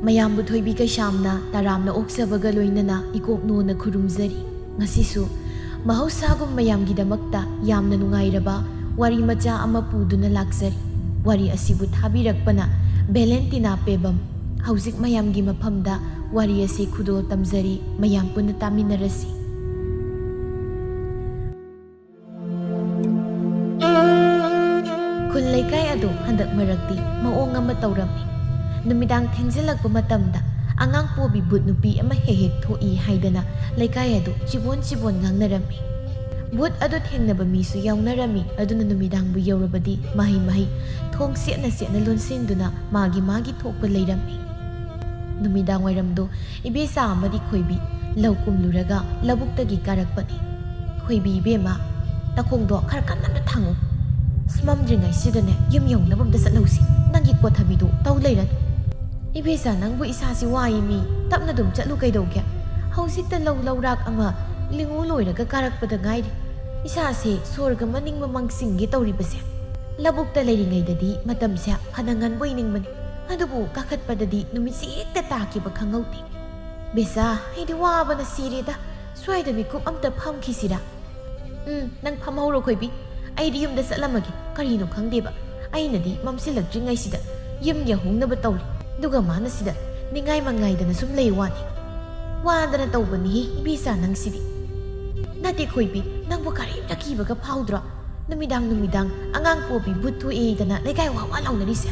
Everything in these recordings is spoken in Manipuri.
ꯃꯌꯥꯝꯕꯨ ꯊꯣꯏꯕꯤ ꯀꯩꯁꯥꯝꯅ ꯇꯔꯥꯝꯅ ꯑꯣꯛꯆꯕꯒ ꯂꯣꯏꯅꯅ ꯏꯀꯣꯛꯅꯣꯅ ꯈꯨꯔꯨꯝꯖꯔꯤ꯫ ꯉꯁꯤꯁꯨ ꯃꯍꯧꯁꯥꯒꯨꯝ ꯃꯌꯥꯝꯒꯤꯗꯃꯛꯇ ꯌꯥꯝꯅ ꯅꯨꯡꯉꯥꯏꯔꯕ ꯋꯥꯔꯤ ꯃꯆꯥ ꯑꯃ ꯄꯨꯗꯨꯅ ꯂꯥꯛꯆꯔꯤ꯫ ꯋꯥꯔꯤ ꯑꯁꯤꯕꯨ ꯊꯥꯕꯤꯔꯛꯄꯅ ꯚꯦꯂꯦꯟꯇꯤꯅꯥ ꯄꯦꯕꯝ꯫ ꯍꯧꯖꯤꯛ ꯃꯌꯥꯝꯒꯤ ꯃꯐꯝꯗ ꯋꯥꯔꯤ ꯑꯁꯤ ꯈꯨꯗꯣꯜ ꯇꯝꯖꯔꯤ, ꯃꯌꯥꯝ ꯄꯨꯟꯅ ꯇꯥꯃꯤꯟꯅꯔꯁꯤ꯫ ꯈꯨꯜ ꯂꯩꯀꯥꯏ ꯑꯗꯨ ꯍꯟꯗꯛ ꯃꯔꯛꯇꯤ ꯃꯑꯣꯡ ꯑꯃ ꯇꯧꯔꯝꯃꯤ꯫ ꯅꯨꯃꯤꯗꯥꯡ ꯊꯦꯡꯖꯤꯜꯂꯛꯄ ꯃꯇꯝꯗ ꯑꯉꯥꯡ ꯄꯣꯕꯤ ꯕꯨꯠ ꯅꯨꯄꯤ ꯑꯃ ꯍꯦꯛ ꯊꯣꯛꯏ ꯍꯥꯏꯗꯅ ꯂꯩꯀꯥꯏ ꯑꯗꯨ ꯆꯤꯕꯣꯟ ꯉꯥꯡꯅꯔꯝꯃꯤ꯫ ꯕꯨꯠ ꯑꯗꯨ ꯊꯦꯡꯅꯕ ꯃꯤꯁꯨ ꯌꯥꯎꯅꯔꯝꯃꯤ꯫ ꯑꯗꯨꯅ ꯅꯨꯃꯤꯗꯥꯡꯕꯨ ꯌꯧꯔꯕꯗꯤ ꯃꯍꯩ ꯊꯣꯡ ꯁꯦꯠꯅ ꯂꯣꯟꯁꯤꯟꯗꯨꯅ ꯃꯥꯒꯤ ꯊꯣꯛꯄ ꯂꯩꯔꯝꯃꯤ꯫ ꯅꯨꯃꯤꯗꯥꯡ ꯋꯥꯏꯔꯝꯗꯣ ꯏꯕꯦꯆꯥ ꯑꯃꯗꯤ ꯈꯣꯏꯕꯤ ꯂꯧ ꯀꯨꯝꯂꯨꯔꯒ ꯂꯧꯕꯨꯛꯇꯒꯤ ꯀꯥꯔꯛꯄꯅꯤ꯫ "ꯈꯣꯏꯕꯤ ꯏꯕꯦꯝꯃ, ꯇꯈꯣꯡꯗꯣ ꯈꯔ ꯀꯟꯅ ꯊꯥꯡꯉꯨ꯫ ꯃꯝꯗ꯭ꯔꯤꯉꯩꯁꯤꯗꯅꯦ ꯌꯨꯝ ꯌꯧꯅꯕ ꯑꯝꯇ ꯆꯠꯍꯧꯁꯤ꯫ ꯅꯪꯒꯤ ꯀꯣꯊꯕꯤꯗꯣ ꯇꯧ ꯂꯩꯔꯅꯨ꯫ "ꯏꯕꯦꯆꯥ, ꯅꯪꯕꯨ ꯏꯁꯥꯁꯤ ꯋꯥꯏꯃꯤ, ꯇꯞꯅ ꯑꯗꯨꯝ ꯆꯠꯂꯨ ꯀꯩꯗꯧꯒꯦ? ꯍꯧꯖꯤꯛꯇ ꯂꯧꯔꯥꯛ ꯑꯃ ꯂꯤꯡꯉꯨ ꯂꯣꯏꯔꯒ ꯀꯥꯔꯛꯄꯗ ꯉꯥꯏꯔꯤ꯫ ꯏꯁꯥꯁꯦ ꯁꯣꯔꯒ ꯃꯅꯤꯡ ꯃꯃꯥꯡꯁꯤꯡꯒꯦ ꯇꯧꯔꯤꯕꯁꯦ꯫ ꯂꯧꯕꯨꯛꯇ ꯂꯩꯔꯤꯉꯩꯗꯗꯤ ꯃꯇꯝꯁꯦ ꯐꯅ ꯉꯟꯕꯣꯏ ꯅꯤꯡꯕꯅꯤ, ꯑꯗꯨꯕꯨ ꯀꯥꯈꯠꯄꯗꯗꯤ ꯅꯨꯃꯤꯠꯁꯦ ꯍꯦꯛꯇ ꯇꯥꯈꯤꯕ ꯈꯪꯍꯧꯗꯦ꯫ ꯕꯦꯆꯥ, ꯑꯩꯗꯤ ꯋꯥꯕꯅ ꯁꯤꯔꯦꯗ, ꯁ꯭ꯋꯥꯏꯗ ꯃꯤꯀꯨꯞ ꯑꯝꯇ ꯐꯝꯈꯤꯁꯤꯔꯥ?" "ꯅꯪ ꯐꯝꯍꯧꯔꯣ ꯈꯣꯏꯕꯤ, ꯑꯩꯗꯤ ꯌꯨꯝꯗ ꯆꯠꯂꯝꯃꯒꯦ꯫ ꯀꯔꯤꯅꯣ ꯈꯪꯗꯦꯕ, ꯑꯩꯅꯗꯤ ꯃꯝꯁꯤꯜꯂꯛꯇ꯭ꯔꯤꯉꯩꯁꯤꯗ ꯌꯨꯝ ꯌꯧꯍꯧꯅꯕ ꯇꯧꯔꯤ, ꯑꯗꯨꯒ ꯃꯥꯅ ꯁꯤꯗ ꯅꯤꯡꯉꯥꯏ ꯃꯉꯥꯏꯗꯅ ꯁꯨꯝ ꯂꯩ ꯋꯥꯅꯤ꯫ ꯋꯥꯗꯅ ꯇꯧꯕꯅꯤ ꯏꯕꯦꯆꯥ ꯅꯪꯁꯤꯗꯤ." "ꯅꯠꯇꯦ ꯈꯣꯏꯕꯤ, ꯅꯪꯕꯨ ꯀꯔꯤꯝꯇ ꯀꯤꯕꯒ ꯐꯥꯎꯗ꯭ꯔꯣ? ꯅꯨꯃꯤꯗꯥꯡ ꯑꯉꯥꯡ ꯄꯣꯕꯤ ꯕꯨꯠ ꯊꯣꯛꯑꯦꯗꯅ ꯂꯩꯀꯥꯏ ꯋꯥ ꯂꯥꯎꯅꯔꯤꯁꯦ."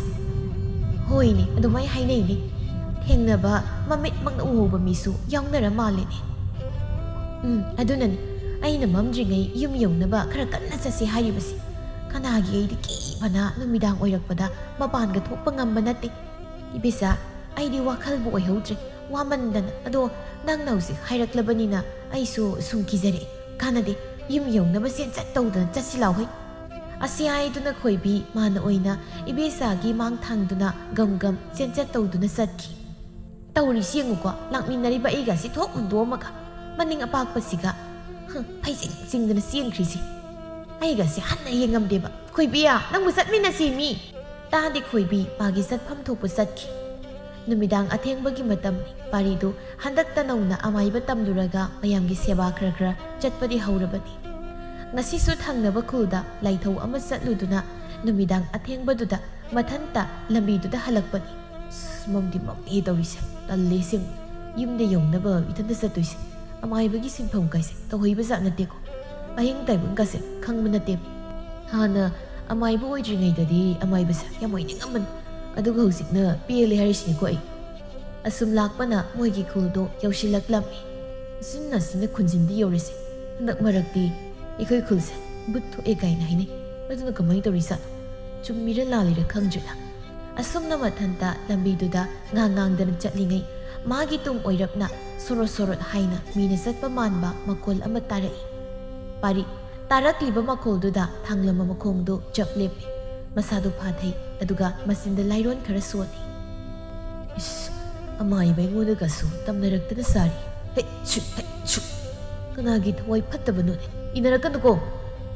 "ꯍꯣꯏꯅꯦ, ꯑꯗꯨꯃꯥꯏ ꯍꯥꯏꯅꯩꯅꯦ꯫ ꯊꯦꯡꯅꯕ ꯃꯃꯤꯠꯃꯛꯅ ꯎꯍꯧꯕ ꯃꯤꯁꯨ ꯌꯥꯎꯅꯔ ꯃꯥꯜꯂꯦꯅꯦ." "ꯑꯗꯨꯅꯅꯤ ꯑꯩꯅ ꯃꯝꯗ꯭ꯔꯤꯉꯩ ꯌꯨꯝ ꯌꯧꯅꯕ ꯈꯔ ꯀꯟꯅ ꯆꯠꯁꯤ ꯍꯥꯏꯔꯤꯕꯁꯤ꯫ ꯀꯅꯥꯒꯤ ꯑꯩꯗꯤ ꯀꯤꯕꯅ ꯅꯨꯃꯤꯗꯥꯡ ꯑꯣꯏꯔꯛꯄꯗ ꯃꯄꯥꯟꯒ ꯊꯣꯛꯄ ꯉꯝꯕ ꯅꯠꯇꯦ꯫ ꯏꯕꯦꯆꯥ, ꯑꯩꯗꯤ ꯋꯥꯈꯜꯕꯨ ꯑꯣꯏꯍꯧꯗ꯭ꯔꯦ ꯋꯥꯃꯟꯗꯅ꯫ ꯑꯗꯣ ꯅꯪꯅ ꯍꯧꯖꯤꯛ ꯍꯥꯏꯔꯛꯂꯕꯅꯤꯅ ꯑꯩꯁꯨ ꯁꯨꯝ ꯀꯤꯖꯔꯛꯑꯦ꯫ ꯀꯥꯟꯅꯗꯦ, ꯌꯨꯝ ꯌꯧꯅꯕ ꯆꯦꯟꯆꯠ ꯇꯧꯗꯅ ꯆꯠꯁꯤ ꯂꯥꯎꯍꯩ." ꯑꯁꯤ ꯍꯥꯏꯗꯨꯅ ꯈꯣꯏꯕꯤ ꯃꯥꯅ ꯑꯣꯏꯅ ꯏꯕꯦꯆꯥꯒꯤ ꯃꯥꯡ ꯊꯥꯡꯗꯨꯅ ꯒꯝ ꯆꯦꯟꯆꯠ ꯇꯧꯗꯨꯅ ꯆꯠꯈꯤ꯫ ꯇꯧꯔꯤꯁꯤ ꯌꯦꯡꯉꯨꯀꯣ, ꯂꯥꯛꯃꯤꯟꯅꯔꯤꯕ ꯑꯩꯒꯁꯤ ꯊꯣꯛ ꯍꯨꯟꯗꯣꯛꯑꯝꯃꯒ ꯃꯅꯤꯡ ꯑꯄꯥꯛꯄꯁꯤꯒ ꯐꯩꯖꯤꯡ ꯆꯤꯡꯗꯅ ꯆꯦꯟꯈ꯭ꯔꯤꯁꯤ꯫ ꯑꯩꯒꯁꯤ ꯍꯟꯅ ꯌꯦꯡꯉꯝꯗꯦꯕ꯫ "ꯈꯣꯏꯕꯤꯌꯥ, ꯅꯪꯕꯨ ꯆꯠꯃꯤꯟꯅꯁꯤ ꯃꯤ." ꯇꯥꯗꯦ ꯈꯣꯏꯕꯤ ꯃꯥꯒꯤ ꯆꯠꯐꯝ ꯊꯣꯛꯄ ꯆꯠꯈꯤ꯫ ꯅꯨꯃꯤꯗꯥꯡ ꯑꯊꯦꯡꯕꯒꯤ ꯃꯇꯝꯅꯤ꯫ ꯄꯥꯔꯤꯗꯨ ꯍꯟꯗꯛꯇ ꯅꯧꯅ ꯑꯃꯥꯏꯕ ꯇꯝꯂꯨꯔꯒ ꯃꯌꯥꯝꯒꯤ ꯁꯦꯕꯥ ꯈꯔ ꯆꯠꯄꯗꯤ ꯍꯧꯔꯕꯅꯤ꯫ ꯉꯁꯤꯁꯨ ꯊꯪꯅꯕ ꯈꯨꯜꯗ ꯂꯥꯏꯊꯧ ꯑꯃ ꯆꯠꯂꯨꯗꯨꯅ ꯅꯨꯃꯤꯗꯥꯡ ꯑꯊꯦꯡꯕꯗꯨꯗ ꯃꯊꯟꯇ ꯂꯝꯕꯤꯗꯨꯗ ꯍꯜꯂꯛꯄꯅꯤ꯫ ꯃꯝꯗꯤ ꯃꯝꯃꯦ ꯇꯧꯔꯤꯁꯦ, ꯇꯜꯂꯦ ꯁꯤꯡ ꯌꯨꯝꯗ ꯌꯧꯅꯕ ꯏꯊꯟꯇ ꯆꯠꯇꯣꯏꯁꯦ꯫ ꯑꯃꯥꯏꯕꯒꯤ ꯁꯤꯟꯐꯝ ꯀꯥꯏꯁꯦ ꯇꯧꯍꯩꯕꯖꯥꯠ ꯅꯠꯇꯦꯀꯣ, ꯑꯍꯤꯡ ꯇꯥꯏꯕꯪꯒꯁꯦ ꯈꯪꯕ ꯅꯠꯇꯦꯕ꯫ ꯍꯥꯟꯅ ꯑꯃꯥꯏꯕ ꯑꯣꯏꯗ꯭ꯔꯤꯉꯩꯗꯗꯤ ꯑꯃꯥꯏꯕꯁꯦ ꯌꯥꯝ ꯑꯣꯏꯅꯤꯡꯉꯝꯕꯅꯤ, ꯑꯗꯨꯒ ꯍꯧꯖꯤꯛꯅ ꯄꯦꯜꯂꯦ ꯍꯥꯏꯔꯤꯁꯤꯅꯤꯀꯣ ꯑꯩ꯫ ꯑꯁꯨꯝ ꯂꯥꯛꯄꯅ ꯃꯣꯏꯒꯤ ꯈꯨꯜꯗꯣ ꯌꯧꯁꯤꯜꯂꯛꯂꯝꯃꯤ꯫ ꯑꯁꯤꯅ ꯈꯨꯟꯖꯤꯟꯗꯤ ꯌꯧꯔꯤꯁꯦ꯫ ꯍꯟꯗꯛ ꯃꯔꯛꯇꯤ ꯑꯩꯈꯣꯏ ꯈꯨꯜꯁꯦ ꯕꯨꯠ ꯊꯣꯛꯑꯦ ꯀꯥꯏꯅ ꯍꯥꯏꯅꯩ, ꯑꯗꯨꯅ ꯀꯃꯥꯏꯅ ꯇꯧꯔꯤꯖꯥꯠꯅꯣ? ꯆꯨꯝꯃꯤꯔ ꯂꯥꯜꯂꯤꯔ ꯈꯪꯗ꯭ꯔꯦꯗ꯫ ꯑꯁꯨꯝꯅ ꯃꯊꯟꯇ ꯂꯝꯕꯤꯗꯨꯗ ꯉꯥꯡꯗꯅ ꯆꯠꯂꯤꯉꯩ ꯃꯥꯒꯤ ꯇꯨꯡ ꯑꯣꯏꯔꯞꯅ ꯁꯣꯔꯣꯠ ꯍꯥꯏꯅ ꯃꯤꯅ ꯆꯠꯄ ꯃꯥꯟꯕ ꯃꯈꯣꯜ ꯑꯃ ꯇꯥꯔꯛꯏ꯫ ꯄꯥꯔꯤ ꯇꯥꯔꯛꯂꯤꯕ ꯃꯈꯣꯜꯗꯨꯗ ꯊꯥꯡꯂꯝꯕ ꯃꯈꯣꯡꯗꯨ ꯆꯞ ꯂꯦꯞꯄꯤ, ꯃꯁꯥꯗꯨ ꯐꯥꯊꯩ, ꯑꯗꯨꯒ ꯃꯆꯤꯟꯗ ꯂꯥꯏꯔꯣꯟ ꯈꯔ ꯁꯣꯜꯂꯤ꯫ "ꯏꯁ, ꯑꯃꯥꯏꯕ ꯑꯩꯉꯣꯟꯗꯒꯁꯨ ꯇꯝꯅꯔꯛꯇꯅ ꯁꯥꯔꯤ꯫ ꯍꯩ ꯁꯨ, ꯀꯅꯥꯒꯤ ꯊꯋꯥꯏ ꯐꯠꯇꯕꯅꯣꯅꯦ? ꯏꯅꯔꯛꯀꯅꯨꯀꯣ,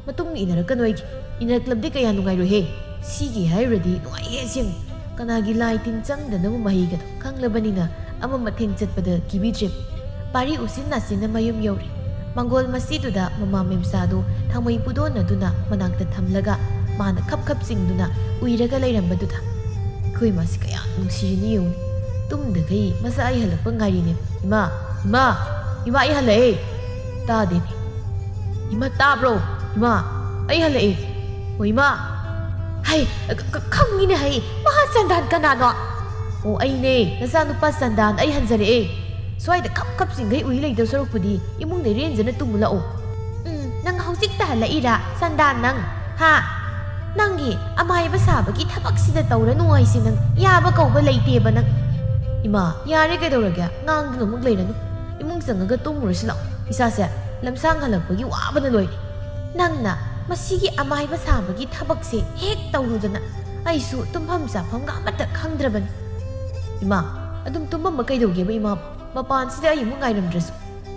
ꯃꯇꯨꯡ ꯏꯅꯔꯛꯀꯅꯨ ꯑꯩꯒꯤ꯫ ꯏꯅꯔꯛꯂꯕꯗꯤ ꯀꯌꯥ ꯅꯨꯡꯉꯥꯏꯔꯣꯏꯍꯦ꯫ ꯁꯤꯒꯤ ꯍꯥꯏꯔꯨꯔꯗꯤ ꯅꯨꯡꯉꯥꯏꯍꯦ ꯑꯁꯦꯡꯕ꯫ ꯀꯅꯥꯒꯤ ꯂꯥꯏ ꯇꯤꯟ ꯆꯪꯗꯅꯕ ꯃꯍꯩꯒꯗꯣ ꯈꯪꯂꯕꯅꯤꯅ ꯑꯃ ꯃꯊꯦꯡ ꯆꯠꯄꯗ ꯀꯤꯕꯤꯗ꯭ꯔꯦ." ꯄꯥꯔꯤ ꯎꯆꯤꯟ ꯅꯥꯆꯤꯟꯅ ꯃꯌꯨꯝ ꯌꯧꯔꯤ꯫ ꯃꯪꯒꯣꯜ ꯃꯁꯤꯗꯨꯗ ꯃꯃꯥ ꯃꯦꯝꯆꯥꯗꯨ ꯊꯥꯡꯃꯩ ꯄꯨꯗꯣꯟꯅꯗꯨꯅ ꯃꯅꯥꯛꯇ ꯊꯝꯂꯒ ꯃꯥꯅ ꯈꯞ ꯆꯤꯡꯗꯨꯅ ꯎꯏꯔꯒ ꯂꯩꯔꯝꯕꯗꯨꯗ ꯑꯩꯈꯣꯏ ꯃꯥꯁꯤ ꯀꯌꯥ ꯅꯨꯡꯁꯤꯔꯤꯅꯤ ꯌꯦꯡꯉꯨ꯫ ꯇꯨꯝꯗꯈꯩ ꯃꯆꯥ ꯑꯩ ꯍꯜꯂꯛꯄ ꯉꯥꯏꯔꯤꯅꯦ꯫ "ꯏꯃꯥ ꯑꯩ ꯍꯜꯂꯛꯑꯦ." "ꯇꯥꯗꯦꯅꯦ." "ꯏꯃꯥ ꯇꯥꯕ꯭ꯔꯣ? ꯏꯃꯥ ꯑꯩ ꯍꯜꯂꯛꯑꯦ." "ꯑꯣ ꯏꯃꯥ." "ꯍꯩ, ꯈꯪꯉꯤꯅꯦ ꯍꯩ, ꯃꯍꯥ ꯆꯟꯗꯥꯟ ꯀꯅꯥꯅꯣ?" "ꯑꯣ ꯑꯩꯅꯦ, ꯅꯆꯥꯅꯨꯄꯥ ꯆꯟꯗꯥꯟ, ꯑꯩ ꯍꯟꯖꯔꯛꯑꯦ꯫ ꯁ꯭ꯋꯥꯏꯗ ꯈꯞ ꯆꯤꯡꯈꯩ ꯎꯏ ꯂꯩꯗꯧ ꯁꯔꯨꯛꯄꯨꯗꯤ ꯏꯃꯨꯡꯗ ꯏꯔꯦꯟꯖꯅ ꯇꯨꯝꯃꯨ ꯂꯥꯛꯑꯣ." "ꯅꯪ ꯍꯧꯖꯤꯛꯇ ꯍꯜꯂꯛꯏꯔꯥ ꯆꯟꯗꯥꯟ ꯅꯪ? ꯍꯥ? ꯅꯪꯒꯤ ꯑꯃꯥꯏꯕ ꯁꯥꯕꯒꯤ ꯊꯕꯛꯁꯤꯗ ꯇꯧꯔ ꯅꯨꯡꯉꯥꯏꯁꯤ ꯅꯪ ꯌꯥꯕ ꯀꯧꯕ ꯂꯩꯇꯦꯕ ꯅꯪ." "ꯏꯃꯥ ꯌꯥꯔꯦ ꯀꯩꯗꯧꯔꯒꯦ? ꯉꯥꯡꯗꯨꯅ ꯑꯃꯨꯛ ꯂꯩꯔꯅꯨ. ꯏꯃꯨꯡ ꯆꯪꯉꯒ ꯇꯨꯝꯃꯨꯔꯁꯤ ꯂꯥꯛꯑꯣ. ꯏꯁꯥꯁꯦ ꯂꯝꯁꯥꯡ ꯍꯜꯂꯛꯄꯒꯤ ꯋꯥꯕꯅ ꯂꯣꯏꯔꯦ." "ꯅꯪꯅ ꯃꯁꯤꯒꯤ ꯑꯃꯥꯏꯕ ꯁꯥꯕꯒꯤ ꯊꯕꯛꯁꯦ ꯍꯦꯛ ꯇꯧꯔꯨꯗꯅ ꯑꯩꯁꯨ ꯇꯨꯝꯐꯝ ꯆꯥꯐꯝꯒ ꯑꯃꯠꯇ ꯈꯪꯗ꯭ꯔꯕꯅꯤ." "ꯏꯃꯥ ꯑꯗꯨꯝ ꯇꯨꯝꯃꯝꯕ ꯀꯩꯗꯧꯒꯦꯕ ꯏꯃꯥꯕꯨ? ꯃꯄꯥꯟꯁꯤꯗ ꯑꯩ ꯑꯃꯨꯛ ꯉꯥꯏꯔꯝꯗ꯭ꯔꯁꯨ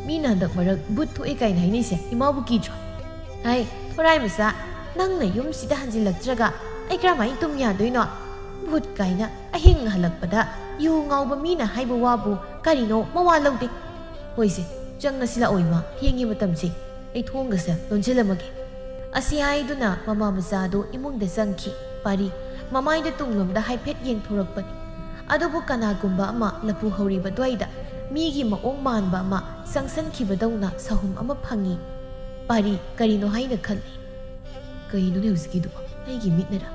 ꯃꯤꯅ ꯍꯟꯗꯛ ꯃꯔꯛ ꯕꯨꯠ ꯊꯣꯛꯑꯦ ꯀꯥꯏꯅ ꯍꯥꯏꯅꯩꯁꯦ ꯏꯃꯥꯕꯨ ꯀꯤꯗ꯭ꯔꯣ? ꯍꯥꯏ ꯊꯣꯔꯥꯏ ꯃꯆꯥ, ꯅꯪꯅ ꯌꯨꯝꯁꯤꯗ ꯍꯟꯖꯤꯜꯂꯛꯇ꯭ꯔꯒ ꯑꯩ ꯀꯔꯝꯍꯥꯏꯅ ꯇꯨꯝ ꯌꯥꯗꯣꯏꯅꯣ? ꯕꯨꯠ ꯀꯥꯏꯅ ꯑꯍꯤꯡ ꯍꯜꯂꯛꯄꯗ ꯌꯨ ꯉꯥꯎꯕ ꯃꯤꯅ ꯍꯥꯏꯕ ꯋꯥꯕꯨ ꯀꯔꯤꯅꯣ ꯃꯋꯥ ꯂꯧꯗꯦ꯫ ꯍꯣꯏꯁꯦ ꯆꯪꯉꯁꯤ ꯂꯥꯛꯑꯣ ꯏꯃꯥ, ꯊꯦꯡꯉꯤ ꯃꯇꯝꯁꯤ, ꯑꯩ ꯊꯣꯡꯒꯁꯦ ꯂꯣꯟꯁꯤꯜꯂꯝꯃꯒꯦ꯫ ꯑꯁꯤ ꯍꯥꯏꯗꯨꯅ ꯃꯃꯥ ꯃꯆꯥꯗꯨ ꯏꯃꯨꯡꯗ ꯆꯪꯈꯤ꯫ ꯄꯥꯔꯤ ꯃꯃꯥꯏꯗ ꯇꯨꯡꯂꯣꯝꯗ ꯍꯥꯏꯐꯦꯠ ꯌꯦꯡꯊꯣꯔꯛꯄꯅꯤ꯫ ꯑꯗꯨꯕꯨ ꯀꯅꯥꯒꯨꯝꯕ ꯑꯃ ꯂꯐꯨ ꯍꯧꯔꯤꯕ ꯑꯗꯨꯋꯥꯏꯗ ꯃꯤꯒꯤ ꯃꯑꯣꯡ ꯃꯥꯟꯕ ꯑꯃ ꯆꯪꯁꯟꯈꯤꯕꯗꯧꯅ ꯁꯍꯨꯝ ꯑꯃ ꯐꯪꯉꯤ꯫ ꯄꯥꯔꯤ ꯀꯔꯤꯅꯣ ꯍꯥꯏꯅ ꯈꯜꯂꯤ꯫ ꯀꯩꯅꯣꯅꯦ ꯍꯧꯖꯤꯛꯀꯤꯗꯨꯕꯣ? ꯑꯩꯒꯤ ꯃꯤꯠꯅꯔ?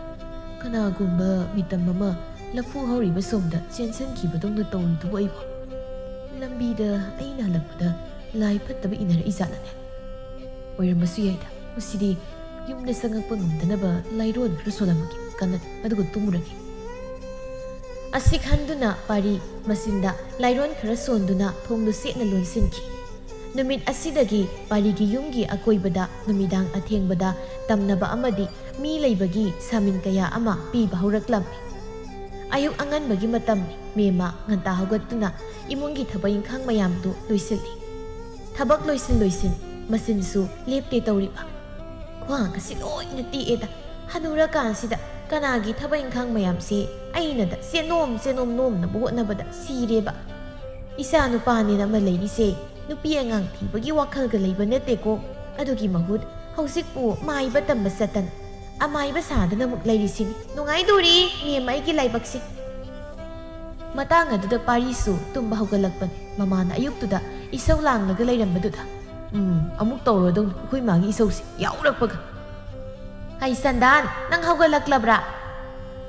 ꯀꯅꯥꯒꯨꯝꯕ ꯃꯤꯇꯝ ꯑꯃ ꯂꯐꯨ ꯍꯧꯔꯤꯕ ꯁꯣꯝꯗ ꯆꯦꯟꯁꯟꯈꯤꯕꯗꯧꯅ ꯇꯧꯔꯤꯗꯨꯕꯨ ꯑꯩꯕꯨ? ꯂꯝꯕꯤꯗ ꯑꯩꯅ ꯍꯜꯂꯛꯄꯗ ꯂꯥꯏ ꯐꯠꯇꯕ ꯏꯅꯔꯛꯏꯖꯥꯠꯂꯅꯦ? ꯑꯣꯏꯔꯝꯕꯁꯨ ꯌꯥꯏꯗ꯫ ꯃꯁꯤꯗꯤ ꯌꯨꯝꯗ ꯆꯪꯉꯛꯄ ꯉꯝꯗꯅꯕ ꯂꯥꯏꯔꯣꯟ ꯈꯔ ꯁꯣꯜꯂꯝꯃꯒꯦ ꯀꯟꯅ, ꯑꯗꯨꯒ ꯇꯨꯝꯃꯨꯔꯒꯦ꯫ ꯑꯁꯤ ꯈꯟꯗꯨꯅ ꯄꯥꯔꯤ ꯃꯆꯤꯟꯗ ꯂꯥꯏꯔꯣꯟ ꯈꯔ ꯁꯣꯟꯗꯨꯅ ꯊꯣꯡꯗꯨ ꯁꯦꯠꯅ ꯂꯣꯟꯁꯤꯟꯈꯤ꯫ ꯅꯨꯃꯤꯠ ꯑꯁꯤꯗꯒꯤ ꯄꯥꯔꯤꯒꯤ ꯌꯨꯝꯒꯤ ꯑꯀꯣꯏꯕꯗ ꯅꯨꯃꯤꯗꯥꯡ ꯑꯊꯦꯡꯕꯗ ꯇꯝꯅꯕ ꯑꯃꯗꯤ ꯃꯤ ꯂꯩꯕꯒꯤ ꯁꯥꯃꯤꯟ ꯀꯌꯥ ꯑꯃ ꯄꯤꯕ ꯍꯧꯔꯛꯂꯝꯃꯤ꯫ ꯑꯌꯨꯛ ꯑꯉꯟꯕꯒꯤ ꯃꯇꯝꯅꯤ꯫ ꯃꯦꯝꯃ ꯉꯟꯇꯥ ꯍꯧꯒꯠꯇꯨꯅ ꯏꯃꯨꯡꯒꯤ ꯊꯕꯛ ꯏꯪꯈꯥꯡ ꯃꯌꯥꯝꯗꯨ ꯂꯣꯏꯁꯤꯜꯂꯤ꯫ ꯊꯕꯛ ꯂꯣꯏꯁꯤꯟ ꯃꯆꯤꯟꯁꯨ ꯂꯦꯞꯇꯦ ꯇꯧꯔꯤꯕ꯫ ꯈ꯭ꯋꯥꯡ ꯑꯁꯤ ꯂꯣꯏꯅ ꯇꯦꯛꯑꯦꯗ, ꯍꯅꯨꯔꯀꯥꯟꯁꯤꯗ ꯀꯅꯥꯒꯤ ꯊꯕꯛ ꯏꯪꯈꯥꯡ ꯃꯌꯥꯝꯁꯤ ꯑꯩꯅꯗ ꯆꯦꯅꯣꯝ ꯅꯣꯝꯅꯕ ꯍꯣꯠꯅꯕꯗ ꯁꯤꯔꯦꯕ꯫ ꯏꯆꯥ ꯅꯨꯄꯥꯅꯦꯅ ꯑꯃ ꯂꯩꯔꯤꯁꯦ ꯅꯨꯄꯤ ꯑꯉꯥꯡ ꯊꯤꯕꯒꯤ ꯋꯥꯈꯜꯒ ꯂꯩꯕ ꯅꯠꯇꯦꯀꯣ꯫ ꯑꯗꯨꯒꯤ ꯃꯍꯨꯠ ꯍꯧꯖꯤꯛꯄꯨ ꯃꯥꯏꯕ ꯇꯝꯕ ꯆꯠꯇꯅ ꯑꯃꯥꯏꯕ ꯁꯥꯗꯅ ꯑꯃꯨꯛ ꯂꯩꯔꯤꯁꯤꯅꯤ꯫ ꯅꯨꯡꯉꯥꯏꯗꯣꯔꯤ ꯃꯦꯝ ꯑꯩꯒꯤ ꯂꯥꯏꯕꯛꯁꯦ꯫ ꯃꯇꯥꯡ ꯑꯗꯨꯗ ꯄꯥꯔꯤꯁꯨ ꯇꯨꯝꯕ ꯍꯧꯒꯠꯂꯛꯄꯅꯤ꯫ ꯃꯃꯥꯅ ꯑꯌꯨꯛꯇꯨꯗ ꯏꯁꯧ ꯂꯥꯡꯂꯒ ꯂꯩꯔꯝꯕꯗꯨꯗ ꯑꯃꯨꯛ ꯇꯧꯔꯗꯧꯅꯤ ꯑꯩꯈꯣꯏ ꯃꯥꯒꯤ ꯏꯁꯧꯁꯤ ꯌꯥꯎꯔꯛꯄꯒ꯫ ꯍꯩ ꯁꯟꯗꯥꯟ, ꯅꯪ ꯍꯧꯒꯠꯂꯛꯂꯕ꯭ꯔꯥ?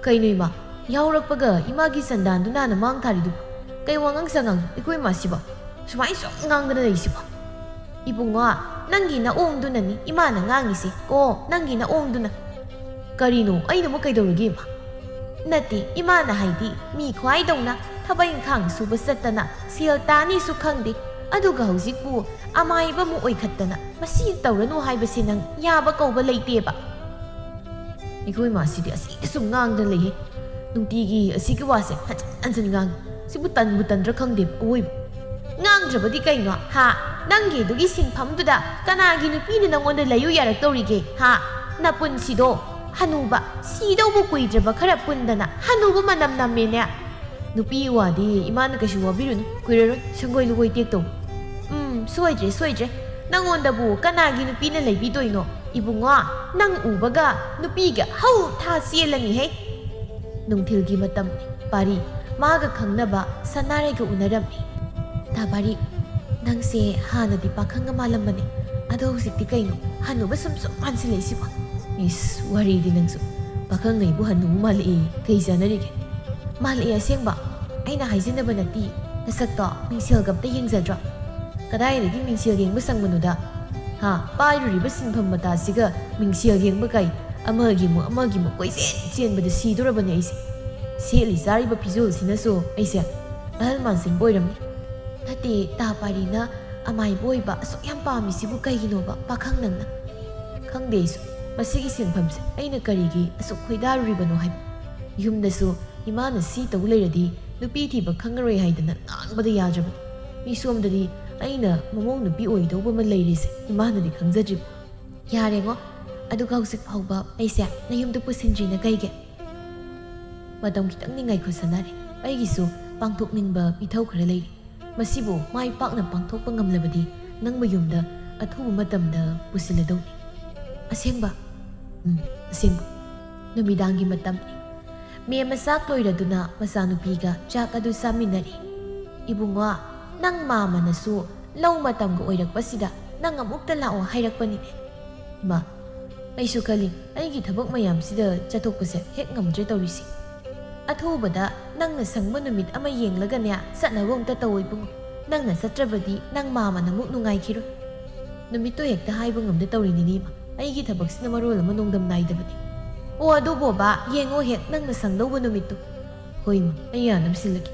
ꯀꯩꯅꯣ ꯏꯃꯥ, ꯌꯥꯎꯔꯛꯄꯒ ꯏꯃꯥꯒꯤ ꯁꯟꯗꯥꯟꯗꯨꯅ ꯃꯥꯡ ꯊꯥꯔꯤꯗꯨꯕꯨ? ꯀꯩ ꯋꯥꯉꯥꯡ ꯁꯉꯥꯡ ꯑꯩꯈꯣꯏ ꯃꯥꯁꯤꯕꯣ ꯁꯨꯃꯥꯏꯅ ꯁꯨꯝ ꯉꯥꯡꯗꯅ ꯂꯩꯁꯤꯕꯣ? ꯏꯕꯨꯡꯉꯣ, ꯅꯪꯒꯤ ꯅꯑꯣꯡꯗꯨꯅꯅꯤ ꯏꯃꯥꯅ ꯉꯥꯡꯉꯤꯁꯤ ꯀꯣ, ꯅꯪꯒꯤ ꯅꯑꯣꯡꯗꯨꯅ꯫ ꯀꯔꯤꯅꯣ ꯑꯩꯅ ꯑꯃꯨꯛ ꯀꯩꯗꯧꯔꯒꯦ ꯏꯃꯥ? ꯅꯠꯇꯦ, ꯏꯃꯥꯅ ꯍꯥꯏꯗꯤ ꯃꯤ ꯈ꯭ꯋꯥꯏꯗꯧꯅ ꯊꯕꯛ ꯏꯪꯈꯥꯡ ꯁꯨꯕ ꯆꯠꯇꯅ ꯁꯦꯜ ꯇꯥꯅꯤꯁꯨ ꯈꯪꯗꯦ, ꯑꯗꯨꯒ ꯍꯧꯖꯤꯛꯄꯨ ꯑꯃꯥꯏꯕ ꯑꯃꯨꯛ ꯑꯣꯏꯈꯠꯇꯅ ꯃꯁꯤ ꯇꯧꯔꯅꯨ ꯍꯥꯏꯕꯁꯤ ꯅꯪ ꯌꯥꯕ ꯀꯧꯕ ꯂꯩꯇꯦꯕ꯫ ꯑꯩꯈꯣꯏ ꯃꯥꯁꯤꯗꯤ ꯑꯁꯤꯗ ꯁꯨꯝ ꯉꯥꯡꯗꯅ ꯂꯩꯍꯦ꯫ ꯅꯨꯡꯇꯤꯒꯤ ꯑꯁꯤꯒꯤ ꯋꯥꯁꯦ ꯍꯟꯖꯤꯟ ꯍꯟꯖꯤꯟ ꯉꯥꯡꯉꯤ꯫ ꯁꯤꯕꯨ ꯇꯟꯕꯨ ꯇꯟꯗ꯭ꯔꯥ ꯈꯪꯗꯦꯕ ꯑꯋꯣꯏꯕ꯫ ꯉꯥꯡꯗ꯭ꯔꯕꯗꯤ ꯀꯩꯅꯣ ꯍꯥ? ꯅꯪꯒꯤ ꯑꯗꯨꯒꯤ ꯁꯤꯟꯐꯝꯗꯨꯗ ꯀꯅꯥꯒꯤ ꯅꯨꯄꯤꯅ ꯅꯪꯉꯣꯟꯗ ꯂꯩꯌꯨ ꯌꯥꯔꯛꯇꯧꯔꯤꯒꯦ ꯍꯥ? ꯅꯄꯨꯟꯁꯤꯗꯣ ꯍꯅꯨꯕ ꯁꯤꯗꯧꯕ ꯀꯨꯏꯗ꯭ꯔꯕ ꯈꯔ ꯄꯨꯟꯗꯅ ꯍꯅꯨꯕ ꯃꯅꯝ ꯅꯝꯃꯦꯅꯦ꯫ ꯅꯨꯄꯤ ꯋꯥꯗꯤ ꯏꯃꯥꯅ ꯀꯩꯁꯨ ꯋꯥꯕꯤꯔꯨꯅꯨ, ꯀꯨꯏꯔꯔꯣꯏ ꯁꯪꯒꯣꯏ ꯂꯨꯒꯣꯏ ꯇꯦꯛꯇꯧ꯫ ꯁꯣꯏꯗ꯭ꯔꯦ꯫ ꯅꯪꯉꯣꯟꯗꯕꯨ ꯀꯅꯥꯒꯤ ꯅꯨꯄꯤꯅ ꯂꯩꯕꯤꯗꯣꯏꯅꯣ? ꯏꯕꯨꯡꯉꯣ, ꯅꯪ ꯎꯕꯒ ꯅꯨꯄꯤꯒ ꯍꯧ ꯊꯥ ꯆꯦꯜꯂꯅꯤꯍꯦ꯫ ꯅꯨꯡꯊꯤꯜꯒꯤ ꯃꯇꯝꯅꯤ꯫ ꯄꯥꯔꯤ ꯃꯥꯒ ꯈꯪꯅꯕ ꯁꯅꯥꯔꯩꯒ ꯎꯅꯔꯝꯃꯤ꯫ ꯇꯥ ꯄꯥꯔꯤ, ꯅꯪꯁꯦ ꯍꯥꯟꯅꯗꯤ ꯄꯥꯈꯪꯒ ꯃꯥꯜꯂꯝꯕꯅꯦ, ꯑꯗꯣ ꯍꯧꯖꯤꯛꯇꯤ ꯀꯩꯅꯣ ꯍꯟꯅꯨꯕ ꯁꯨꯝ ꯃꯥꯟꯁꯤꯜꯂꯛꯏꯁꯤꯕꯣ? ꯏꯁ ꯋꯥꯔꯤꯗꯤ ꯅꯪꯁꯨ ꯄꯥꯈꯪꯅꯩꯕꯨ ꯍꯟꯅꯨꯕ ꯃꯥꯜꯂꯛꯏ ꯀꯩ ꯆꯥꯅꯔꯤꯒꯦ? ꯃꯥꯜꯂꯛꯑꯦ ꯑꯁꯦꯡꯕ, ꯑꯩꯅ ꯍꯥꯏꯖꯤꯟꯅꯕ ꯅꯠꯇꯦ꯫ ꯅꯁꯛꯇꯣ ꯃꯤꯡꯁꯦꯜꯒ ꯑꯝꯇ ꯌꯦꯡꯖꯗ꯭ꯔꯣ? ꯀꯗꯥꯏꯗꯒꯤ ꯃꯤꯡꯁꯦꯜ ꯌꯦꯡꯕ ꯁꯪꯕꯅꯣꯗ? ꯍꯥ, ꯄꯥꯏꯔꯨꯔꯤꯕ ꯁꯤꯟꯐꯝ ꯃꯇꯥꯁꯤꯒ ꯃꯤꯡꯁꯦꯜ ꯌꯦꯡꯕ ꯀꯩ? ꯑꯃꯒꯤ ꯑꯃꯨꯛ ꯀꯣꯏꯆꯦꯟ ꯆꯦꯟꯕꯗ ꯁꯤꯗꯣꯔꯕꯅꯦ ꯑꯩꯁꯦ꯫ ꯁꯦꯠꯂꯤ ꯆꯥꯔꯤꯕ ꯐꯤꯖꯣꯜꯁꯤꯅꯁꯨ ꯑꯩꯁꯦ ꯑꯍꯜ ꯃꯥꯟꯁꯤꯟꯕ ꯑꯣꯏꯔꯝꯅꯤ꯫ ꯅꯠꯇꯦ, ꯇꯥ ꯄꯥꯔꯤꯅ ꯑꯃꯥꯏꯕ ꯑꯣꯏꯕ ꯑꯁꯨꯛ ꯌꯥꯝ ꯄꯥꯝꯃꯤꯁꯤꯕꯨ ꯀꯩꯒꯤꯅꯣꯕ ꯄꯥꯈꯪ ꯅꯪꯅ? ꯈꯪꯗꯦ ꯑꯩꯁꯨ ꯃꯁꯤꯒꯤ ꯁꯤꯟꯐꯝꯁꯦ ꯑꯩꯅ ꯀꯔꯤꯒꯤ ꯑꯁꯨꯛ ꯈꯣꯏꯗꯥꯔꯨꯔꯤꯕꯅꯣ ꯍꯥꯏꯕ꯫ ꯌꯨꯝꯗꯁꯨ ꯏꯃꯥꯅ ꯁꯤ ꯇꯧ ꯂꯩꯔꯗꯤ ꯅꯨꯄꯤ ꯊꯤꯕ ꯈꯪꯉꯔꯣই ꯍꯥꯏꯗꯅ ꯉꯥꯡꯕꯗ ꯌꯥꯗ꯭ꯔꯕꯅꯤ꯫ ꯃꯤꯁꯣꯝꯗꯗꯤ ꯑꯩꯅ ꯃꯃꯧ ꯅꯨꯄꯤ ꯑꯣꯏꯗꯧꯕ ꯑꯃ ꯂꯩꯔꯤꯁꯦ ꯏꯃꯥꯅꯗꯤ ꯈꯪꯖꯗ꯭ꯔꯤꯕ꯫ ꯌꯥꯔꯦꯉꯣ, ꯑꯗꯨꯒ ꯍꯧꯖꯤꯛ ꯐꯥꯎꯕ ꯑꯩꯁꯦ ꯅꯌꯨꯝꯗ ꯄꯨꯁꯤꯟꯗ꯭ꯔꯤꯅ ꯀꯩꯒꯤ? ꯃꯇꯝ ꯈꯤꯇꯪ ꯉꯥꯏꯈꯣ ꯁꯅꯥꯔꯦ, ꯑꯩꯒꯤꯁꯨ ꯄꯥꯡꯊꯣꯛꯅꯤꯡꯕ ꯃꯤꯊꯧ ꯈꯔ ꯂꯩꯔꯤ꯫ ꯃꯁꯤꯕꯨ ꯃꯥꯏ ꯄꯥꯛꯅ ꯄꯥꯡꯊꯣꯛꯄ ꯉꯝꯂꯕꯗꯤ ꯅꯪꯕꯨ ꯌꯨꯝꯗ ꯑꯊꯨꯕ ꯃꯇꯝꯗ ꯄꯨꯁꯤꯜꯂꯗꯧꯅꯤ꯫ ꯑꯁꯦꯡꯕ? ꯑꯁꯦꯡꯕ꯫ ꯅꯨꯃꯤꯗꯥꯡꯒꯤ ꯃꯇꯝꯅꯤ꯫ ꯃꯦꯝꯃ ꯆꯥꯛ ꯂꯣꯏꯔꯗꯨꯅ ꯃꯆꯥꯅꯨꯄꯤꯒ ꯆꯥꯛ ꯑꯗꯨ ꯆꯥꯃꯤꯟꯅꯔꯤ꯫ ꯏꯕꯨꯡꯉꯣ, ꯅꯪ ꯃꯥꯃꯅꯁꯨ ꯂꯧ ꯃꯇꯝꯒ ꯑꯣꯏꯔꯛꯄꯁꯤꯗ ꯅꯪ ꯑꯃꯨꯛꯇ ꯂꯥꯛꯑꯣ ꯍꯥꯏꯔꯛꯄꯅꯤꯅꯦ꯫ ꯏꯃꯥ, ꯑꯩꯁꯨ ꯈꯜꯂꯤ ꯑꯩꯒꯤ ꯊꯕꯛ ꯃꯌꯥꯝꯁꯤꯗ ꯆꯠꯊꯣꯛꯄꯁꯦ ꯍꯦꯛ ꯉꯝꯗ꯭ꯔꯦ ꯇꯧꯔꯤꯁꯤ꯫ ꯑꯊꯨꯕꯗ ꯅꯪꯅ ꯁꯪꯕ ꯅꯨꯃꯤꯠ ꯑꯃ ꯌꯦꯡꯂꯒꯅꯦ ꯆꯠꯅꯕ ꯑꯝꯇ ꯇꯧ ꯏꯕꯨꯡꯉꯣ꯫ ꯅꯪꯅ ꯆꯠꯇ꯭ꯔꯕꯗꯤ ꯅꯪ ꯃꯥꯃꯅ ꯑꯃꯨꯛ ꯅꯨꯡꯉꯥꯏꯈꯤꯔꯣꯏ꯫ ꯅꯨꯃꯤꯠꯇꯣ ꯍꯦꯛꯇ ꯍꯥꯏꯕ ꯉꯝꯗ ꯇꯧꯔꯤꯅꯤꯅꯦ ꯏꯃꯥ, ꯑꯩꯒꯤ ꯊꯕꯛꯁꯤꯅ ꯃꯔꯣꯜ ꯑꯃ ꯅꯣꯡꯗꯝ ꯅꯥꯏꯗꯕꯅꯤ꯫ ꯑꯣ ꯑꯗꯨꯕꯣꯕ, ꯌꯦꯡꯉꯣ ꯍꯦꯛ ꯅꯪꯅ ꯁꯪꯗꯧꯕ ꯅꯨꯃꯤꯠꯇꯨ꯫ ꯍꯣꯏ ꯏꯃꯥ, ꯑꯩ ꯌꯥꯅꯕ ꯁꯤꯜꯂꯒꯦ꯫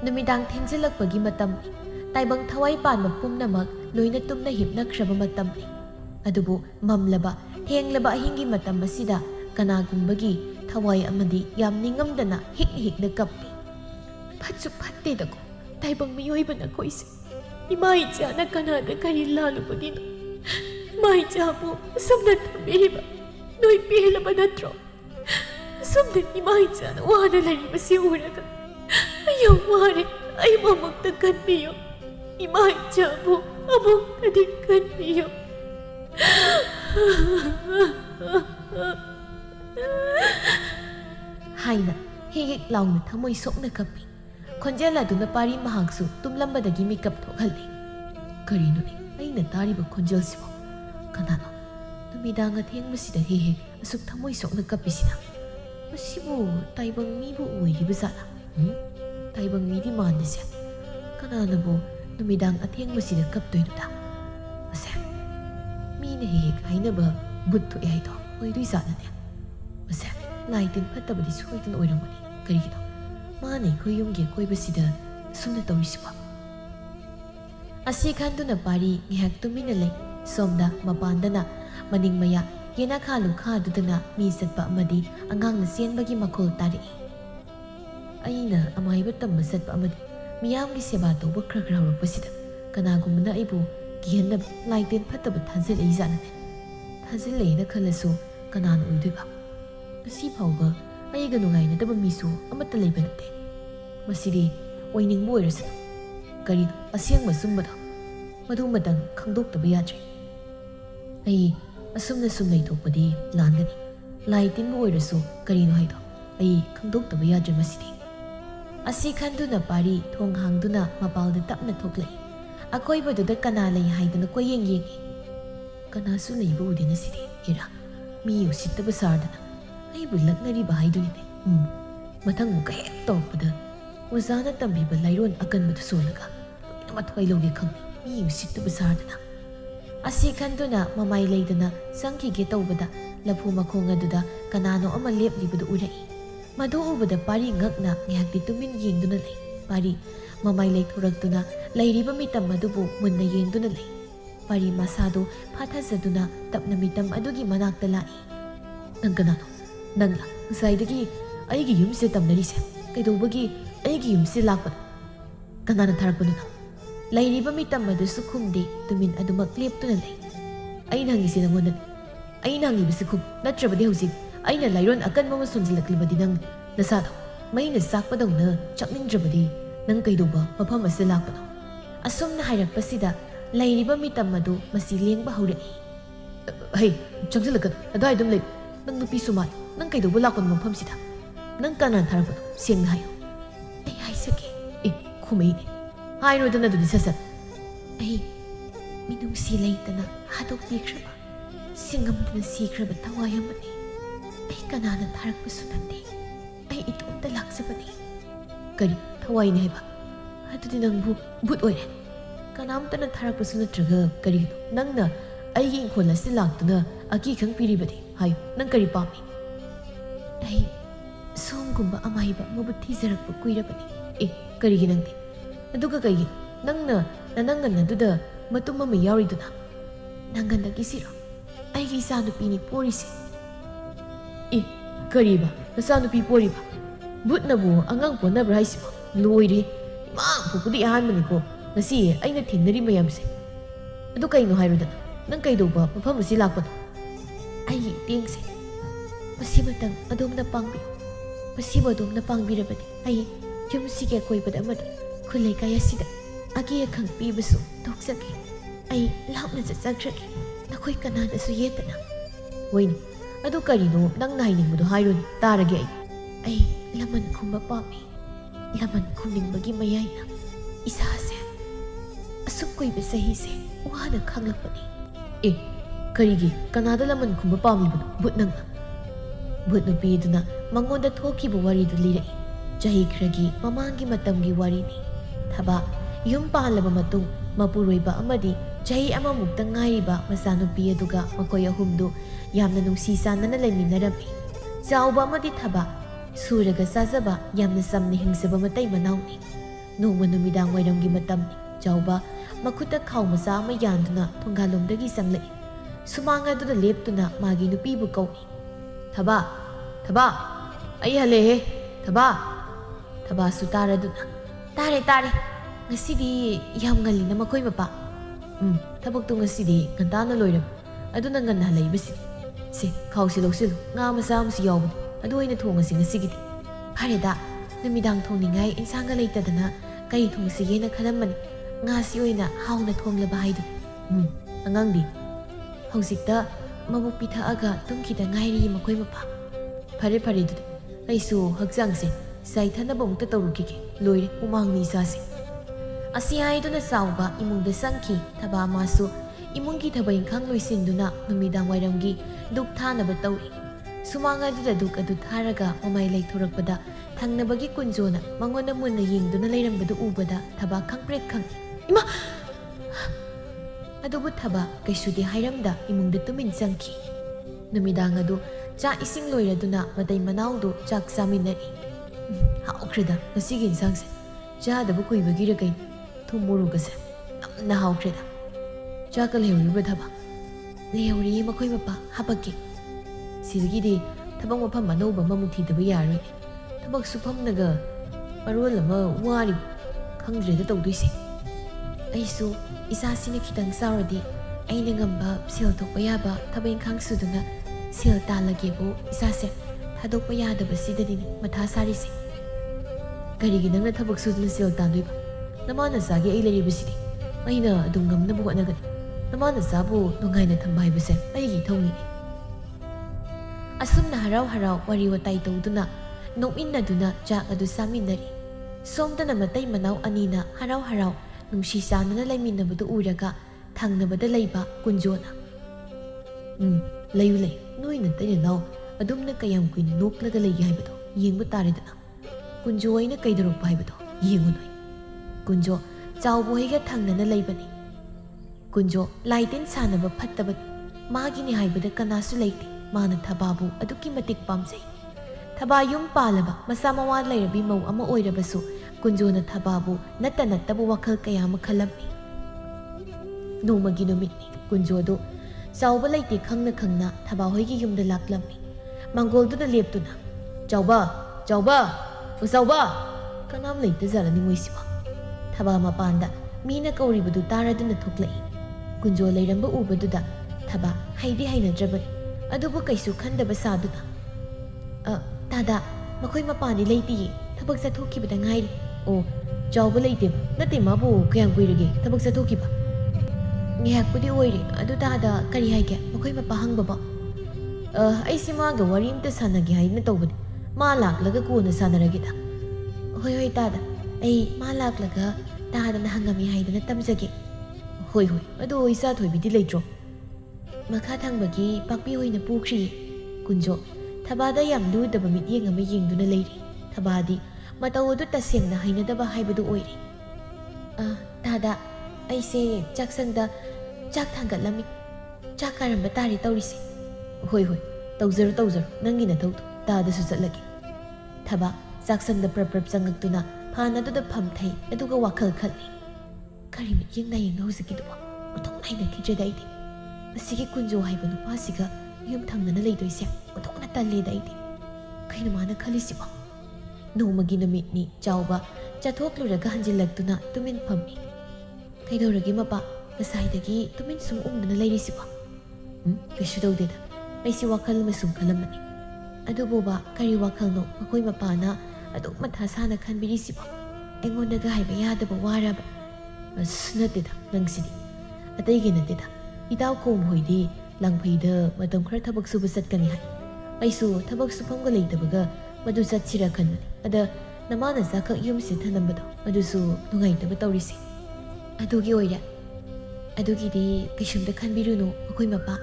ꯅꯨꯃꯤꯗꯥꯡ ꯊꯦꯡꯖꯤꯜꯂꯛꯄꯒꯤ ꯃꯇꯝꯅꯤ꯫ ꯇꯥꯏꯕꯪ ꯊꯋꯥꯏ ꯄꯥꯟꯕ ꯄꯨꯝꯅꯃꯛ ꯂꯣꯏꯅ ꯇꯨꯝꯅ ꯍꯤꯞꯅꯈ꯭ꯔꯕ ꯃꯇꯝꯅꯤ꯫ ꯑꯗꯨꯕꯨ ꯃꯝꯂꯕ ꯊꯦꯡꯂꯕ ꯑꯍꯤꯡꯒꯤ ꯃꯇꯝ ꯑꯁꯤꯗ ꯀꯅꯥꯒꯨꯝꯕꯒꯤ ꯊꯋꯥꯏ ꯑꯃꯗꯤ ꯌꯥꯝ ꯅꯤꯡꯉꯝꯗꯅ ꯍꯤꯛꯅ ꯀꯞꯄꯤ꯫ ꯐꯠꯁꯨ ꯐꯠꯇꯦꯗꯀꯣ ꯇꯥꯏꯕꯪ ꯃꯤꯑꯣꯏꯕꯅ ꯑꯩꯈꯣꯏꯁꯦ꯫ Ima ichana kanada kari lalubagino. Ima ichabu asumna thambiriba. Noi pelaba natro. Asumna ima ichana wana lariba si uraga. Ayaw ware ay mamagta kanbiyo. Ima ichabu amagta kanbiyo. Haina hegek launa thamoi sokna kapi. Khonjela duna pari mahangsu tumlambadagi makeup thokhalli. Karino ni aina tariba khonjel sibo. Kanano numidang athengmasida hegek asuk thamoi sokna kapisina. Masibu taibang mibu oiriba zala. Taibang midi mandise. Kanano bo numidang athengmasida kaptoiduda. Ase mine hegek hainaba buttu ehaido oidui zala ne. Ase laitin fatabadi soidan oiramani. Karigino Mane huyumge koibasida sumna tawisiba. Asi khanduna pari ngihak tumina lei somda mapandana maning maya yena khalu khadudana mi satpa amadi angang na sienbagi makhol tari. Aina amaiba tamba satpa amadi miyamgi seba tawba khra khra hurupasida kanagumna aibu gihanna laiten fataba thazil ai zanane. Thazil leina khalasu kanana uiduba. Asi phauba aiga nungaina daba misu amata leiba nate. Masidi oining mo irasa. Kari asyang masumba da. Madu madang khangdok taba yadre. Ai asumna sumnai thokpadi langani. Laitin mo irasu kari no haido. Ai khangdok taba yadre masidi. Asi khanduna pari thong hangduna mapalda tapna thoklai. Akoiba duda kana lai haiduna koyeng yengi. Kana su leiba udina sidi ira. Mi usittaba sardana. Ai bulak nari bahai dunine. Matang muka hek tawakpada. Uzana tambiba lairon akan batu solaga. Mathwai loge khangni. Mi usittaba sardana. Asi khanduna mamai leidana sangki ge tawbada laphu makhonga duda kanano ama leplibadu urai. Madu ubada pari ngakna ngihakti tumin yengduna lei. Pari mamai lei thurakduna lairiba mitam madubu munna yengduna lei. Pari masado phathazaduna tapna mitam adugi manakta lai. Nang kanano? Nangla ngasaidagi aigi yumse tamnarise. Kaidobagi aigi yumse lakpad. Kanana tharakpanu na? Lairiba mitam adusu khumdi tumin adumak leptuna lei. Aina hangisi nangondan. Aina hangibisi khum natrabadi hauzik. Aina lairon akan mama sunjilaklibadi nang nasado. Maina sakpadawna chakningdrabadi nang kaidoba mafam asa lakpano. Asumna hairakpasida lairiba mitam adu masi lengba haurai. Hey, changsilakan adai dum lei. Nang nupi sumai nang kaidoba lakpan mafamsida. Nang kanan tharakpano sengna hayo. Ai haisake. Khumei ne. Hairodana dudi sasat. Ai minungsi leitana hadokpikraba. Singamdana sikraba tawayamani. Ai kanana tharakpasu nante. Ai itumta laksabani. Kari thawai ne haiba. Adudi nangbu but oire. Kanamtana tharakpasu natraga kari nangna aigi inkhola si laktuna aki khang piribadi. Hayo nang kari pami. Ai somgumba amaiba mabuthi zarakpa kuirabani. Karigi nangdi. Aduga kaigi nangna nanangan duda matum mama yauriduna. Nanganda kisiro. Aigi isa nupini porisi. Kariba nasa nupi poriba. But na mo angang po na bryce mo. Loiri. Imang pupudi ahanman ko. Nasi ay natinari mayamse. Ado kayo no hairudana. Nang kayo ba mapamasi lakpan. Ay tingse. Pasibatang adom na pangbi. Pasibadom na pangbirabadi. Ay yung sige ko'y padamadi. Kulay kaya sida. Agi akang pibaso. Toksaki. Ay lahap na sasagraki. Nako'y kanada suyeta na. Wayne. Ado karino nang nahining mo do hayron taragi ay laman kong mapami. Laman kong ningbagi mayay na. Isa se. Asok ko'y basahise. Uha na kanglapani. Karigi kanada laman kong mapami mo but nang na. But no pido na mangonda toki bo wari do liray. Jahi kragi mamangi matamgi wari ni. Taba yung pahalaba matung mapuroy ba amadi jahi ama mugtang ngayi ba masano piya duga makoy ahumdo yamna nungsisa na nalaiminarami. Sa uba amadi taba suraga sasaba yamna samni hingsaba matay manawni. Nungma numidang wayranggi matamni. Jauba makuta kaw masa mayandu na tunggalomdagi sanglay. Sumanga do na lepto na magi nupibo kawni. Taba! Taba! Ay halehe! Taba! Taba sutara do na. Tare! ngasi yam ngali na makoi mapa. Tabak tu ngasi ngantana loiram. Adu na ngan halai basi. Se khau si lo nga masa si yaw. Adu aina thong ngasi gidi. Hareda namidang thong ningai insanga leitadana kai thong si yena khalamani. Nga si oina hauna thong laba haidu. Angang di. Hausikta mabuk pitha tumkida ngairi makoi mapa. Phare du. Aisu hakjang se sai thana bongta tawrukike loire umang ni sa se. Asi haiduna sauba imungda sangki thaba masu imungi thaba ingkhang loisinduna numidang wairamgi duk thanaba tawi. Sumanga duk adu tharaga mamai leithorakpada thangnabagi kunjona mangona munna yingduna leirambadu ubada thaba khangprek khang. Ima adubu thaba kaisudi hairamda imungda tumin sangki. Numidang adu cha ising loiraduna matai manaudu chak saminari. Haukreda ngasigi insangse cha dabu kuibagira kai thumuru gase namna haukreda cha ka leuriba thaba leuri makoi mapa habaki sirgidi thabang mafam manauba mamuthi daba yaroi thabak sufam naga parol ama wari khangdreda tawduise aisu isasina khitang sauradi aina ngamba sel thokpa yaba thabang khang suduna sel talagebu isase thadokpa yadaba sidadini matha sarise karigi nangna thabak suduna sel tanduiba namana sagi ai leribasidi aina adum ngamnabu hotnagani namana sabu nungaina thamba haibase aigi thongni asumna harau wari watai tawduna nokminnaduna chak adu saminari somdana matai manau anina harau nungsi sanana laiminabadu uraga thangnabada leiba kunjona layu noina taina naw adumna kayam kuina noklaga leigi haibado yengba taredana kunjo aina kaidorokpa haibado yengu noi kunjo chawbo higa thangnana leibani kunjo laitin sanaba phattabani magini haibada kanasu leiti mana thababu aduki matik pamjai thaba yum palaba masa mawa leirabi mau ama oirabasu kunjo na thababu nattabu wakhal kaya ma khalammi nomagi numitni kunjo do chawba leiti khangna thaba hoigi yumda laklammi mangoldu da leptuna chawba kanam leita zarani moisiba thaba mapanda mina kauribadu taraduna thoklai kunjo leiramba ubaduda thaba haidi hainadrabani adubu kaisu khandaba saduna tada makoi mapani leiti thabak sathokibada ngairi o chawba leite nate mabu kayang kuirage thabak sathokiba ngihakpudi oire adu tada kari haige makoi mapa hangbaba aisi maga wari amta sanage haina tawbani ma laklaga kona sanaragida hoi tada ai ma laklaga tada na hangami haidana tamjage hoi adu isa thoibidi leitro makha thangbagi pakpi hoina pukri kunjo thabada yam ludaba mityeng ama yengduna leiri thabadi matawdu tasengna hainadaba haibadu oire tada aise chaksangda chak thangatlami chak karamba tari tawrise hoi tawzar nangi na tawdu tada su chatlagi thaba chaksangda prap changaktuna phanadуда phamthai aduga wakhal khalli kari mityeng na yeng hausikiduba uthok naina khijada ide asigi kunjo haiba nupasiga yum thangnana leidoise uthokna talle daidi kaina mana khalisiba nomagi namitni chawba chathokluраga hanjilaktuna tumin phammi kaidoragi mapa kasaidagi tumin sum umdana leirisiba kaishu dawdeda aisi wakhal masum khalamani aduboba kari wakhalno makoi mapana aduk matha sana khanbirisiba engondaga haiba yadaba waraba asnateda nangsidi ataigi nateda itaw kom hoidi langphaida matam khara thabak suba satkani hai aisu thabak supamga leitabaga madu satsira khanmani ada namana saka yumsi thanambado adusu nungaitaba tawrisi adugi oira adugidi kaishumda khanbiruno akoi mapa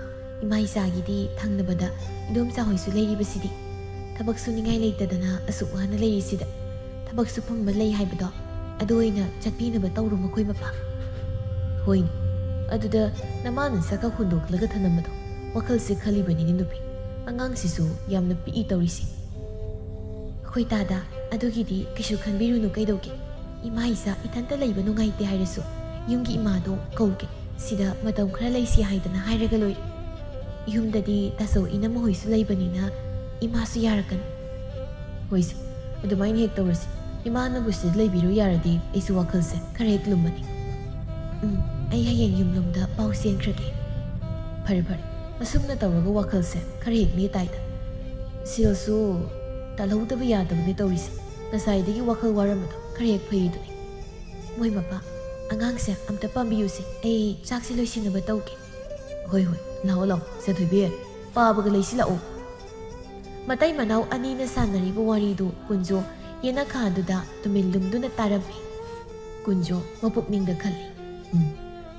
imai sagidi thangnabada idom sa hoisu leiribasidi tabak suningai leitadana asukwana leirisida tabak supamba lei haibado adoina chatpinaba tawru makoi mapa hoin aduda namana saka hundoklaga thanambado wakhalse khalibani ni nupi angang sisu yamna pi tawrisi khoi tada adugidi kishu khanbiruno kaidoke imai sa itanta leiba nungaite hairasu yumgi imado kauke sida matam khara leisi haidana hairaga loi yumdadi taso ina mohoisu leibanina imasu yarakan hoise adumain hek tawrasi Imaanabu sida leibiro yaradi aisu wakalse khara hek lumbani. Ai hayeng yumlumda pau senkrage. Phare phare. Asumna tawraga wakalse khara hek ni taida. Silsu talhudaba yadabani tawrise. Nasaidagi wakal waramado khara hek phayiduni. Moi mapa angang se amta pambiyuse ai chakse loisinaba tawge. Hoi hoi lao lao se thoibe pabaga leisi lao. Matai manau ani na sanariba waridu kunjo yena khaduda tumilumduna tarami. Kunjo mapukningda khali.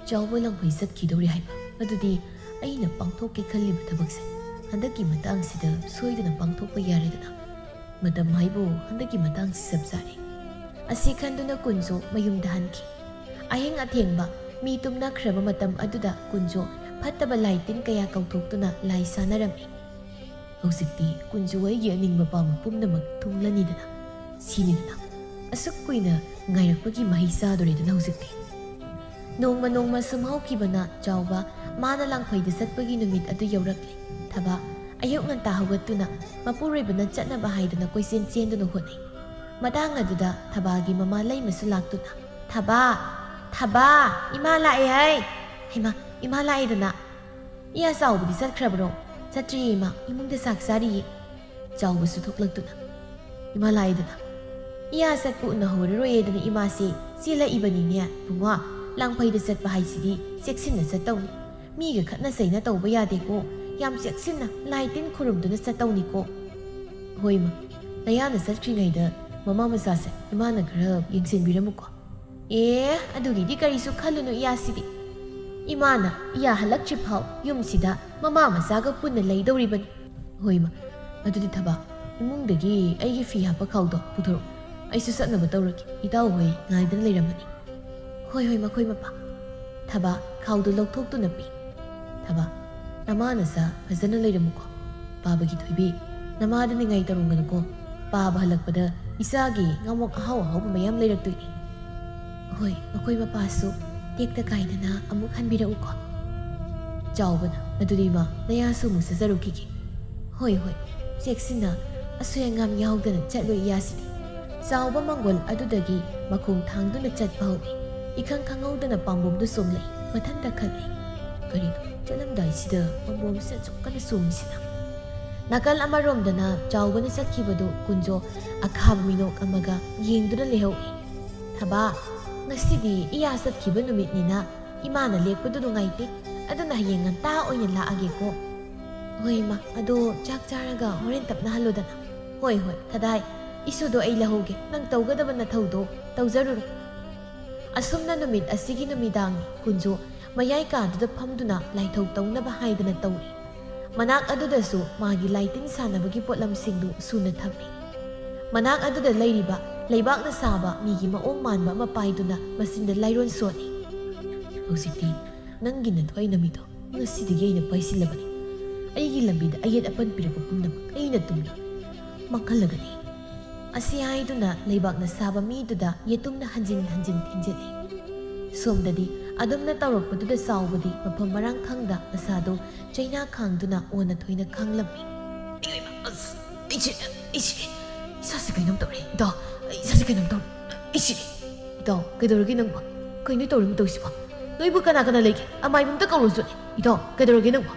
Chawba langhoi satkidori haiba. Adudi aina pangthokke khaliba thabakse. Handaki matang sida soiduna pangthokpa yaredana. Madam haibo handaki matang si sabsari. Asi khanduna kunjo mayumda hanki. Aheng athengba mi tumna khraba matam aduda kunjo phattaba laitin kaya kauthoktuna lai sanarami. Hausikti kunjo aigi aningba pama pumnamak thunglanidana. Sinidana. Asuk kuina ngairakpagi mahi sadoredana hausikti. Nongma sumhaukibana chawba mana langphaida satpagi numit adu yaurakli. Thaba ayuk nganta hawatuna mapuroibana chatnaba haidana koisen chenduna hotni. Madang aduda thabagi mama laimasu laktuna. Thaba ima lae hai. Hema ima lae dana. Iya saubudi satkrabro. Satri ima imungda saksari. Chawbasu thoklaktuna. Ima lae dana. Iya satpu na horroye dana imasi sila ibani ne bunga langphaida satpa haisidi seksinna satawni. Miga khatna saina tawba yade ko. Yam seksinna laitin khurumduna satawni ko. Hoima layana satkringaida mama masase imana grab yengsenbiramuko. Adugidi karisu khalunu iyasidi. Imana iya halakchi phau yumsida mama masaga punna leidoribani. Hoima adudi thaba imungdagi aigi fi hapa khawdo puthoro. Aisu satnaba tawraki itaw hoi ngaidana leiramani. Hoi makhoi mapa. Thaba khawdo lokthoktu napi. Thaba namana sa fazana leiramuko. Babagi thoibi namada ni ngai tarungana ko. Baba halakpada isagi ngamok ahaw mayam leiraktuini. Hoi makhoi mapasu tekta kaidana amuk hanbirauko. Chawbana adudi ma nayasu musazarukiki. Hoi seksina asuyangam yaudana chatlo iyasidi. Chawba mangol adudagi makhong thangduna chatpa honi. Ikhang khangaudana pambomdu somlei mathanta khalli. Karino chalamdai sida pambom sa chukkana somsina. Nakal amaromdana chawbana satkibadu kunjo akhab minok amaga yengduna lehawi. Thaba ngasidi iya satkiba numitnina imana lekpadu nungaite aduna hayeng nganta oina laage ko. Hoi ma ado chak charaga horen tapna halodana. Hoi thadai isudo ai lahoge nang tawgadaba na thawdo tawjaruru. Asumna numit asigi numidang kunjo mayai kaduda phamduna laithau tawnaba haidana tawri. Manak adudasu magi laitin sanabagi potlamsingdu suna thammi. Manak aduda leiriba leibak na saba migi maong manba mapaiduna masinda lairon soni. Hausikti nangi na thwai namito ngasidigi aina paisilabani. Aigi lambida ayat apan pirapa pumnamak aina tumna makalagani. Asi haiduna leibak na saba miduda yetumna hanjin thinjili. Somdadi adumna tawrakpaduda sawbadi mafam marang khangda nasado chaina khangduna ona thoina khanglammi. Sasi kainam tawre do sasi kainam tawre do kaidoragi nangba kaini tawrim tawsiba noibu kana leike amai bumta kawrusune do kaidoragi nangba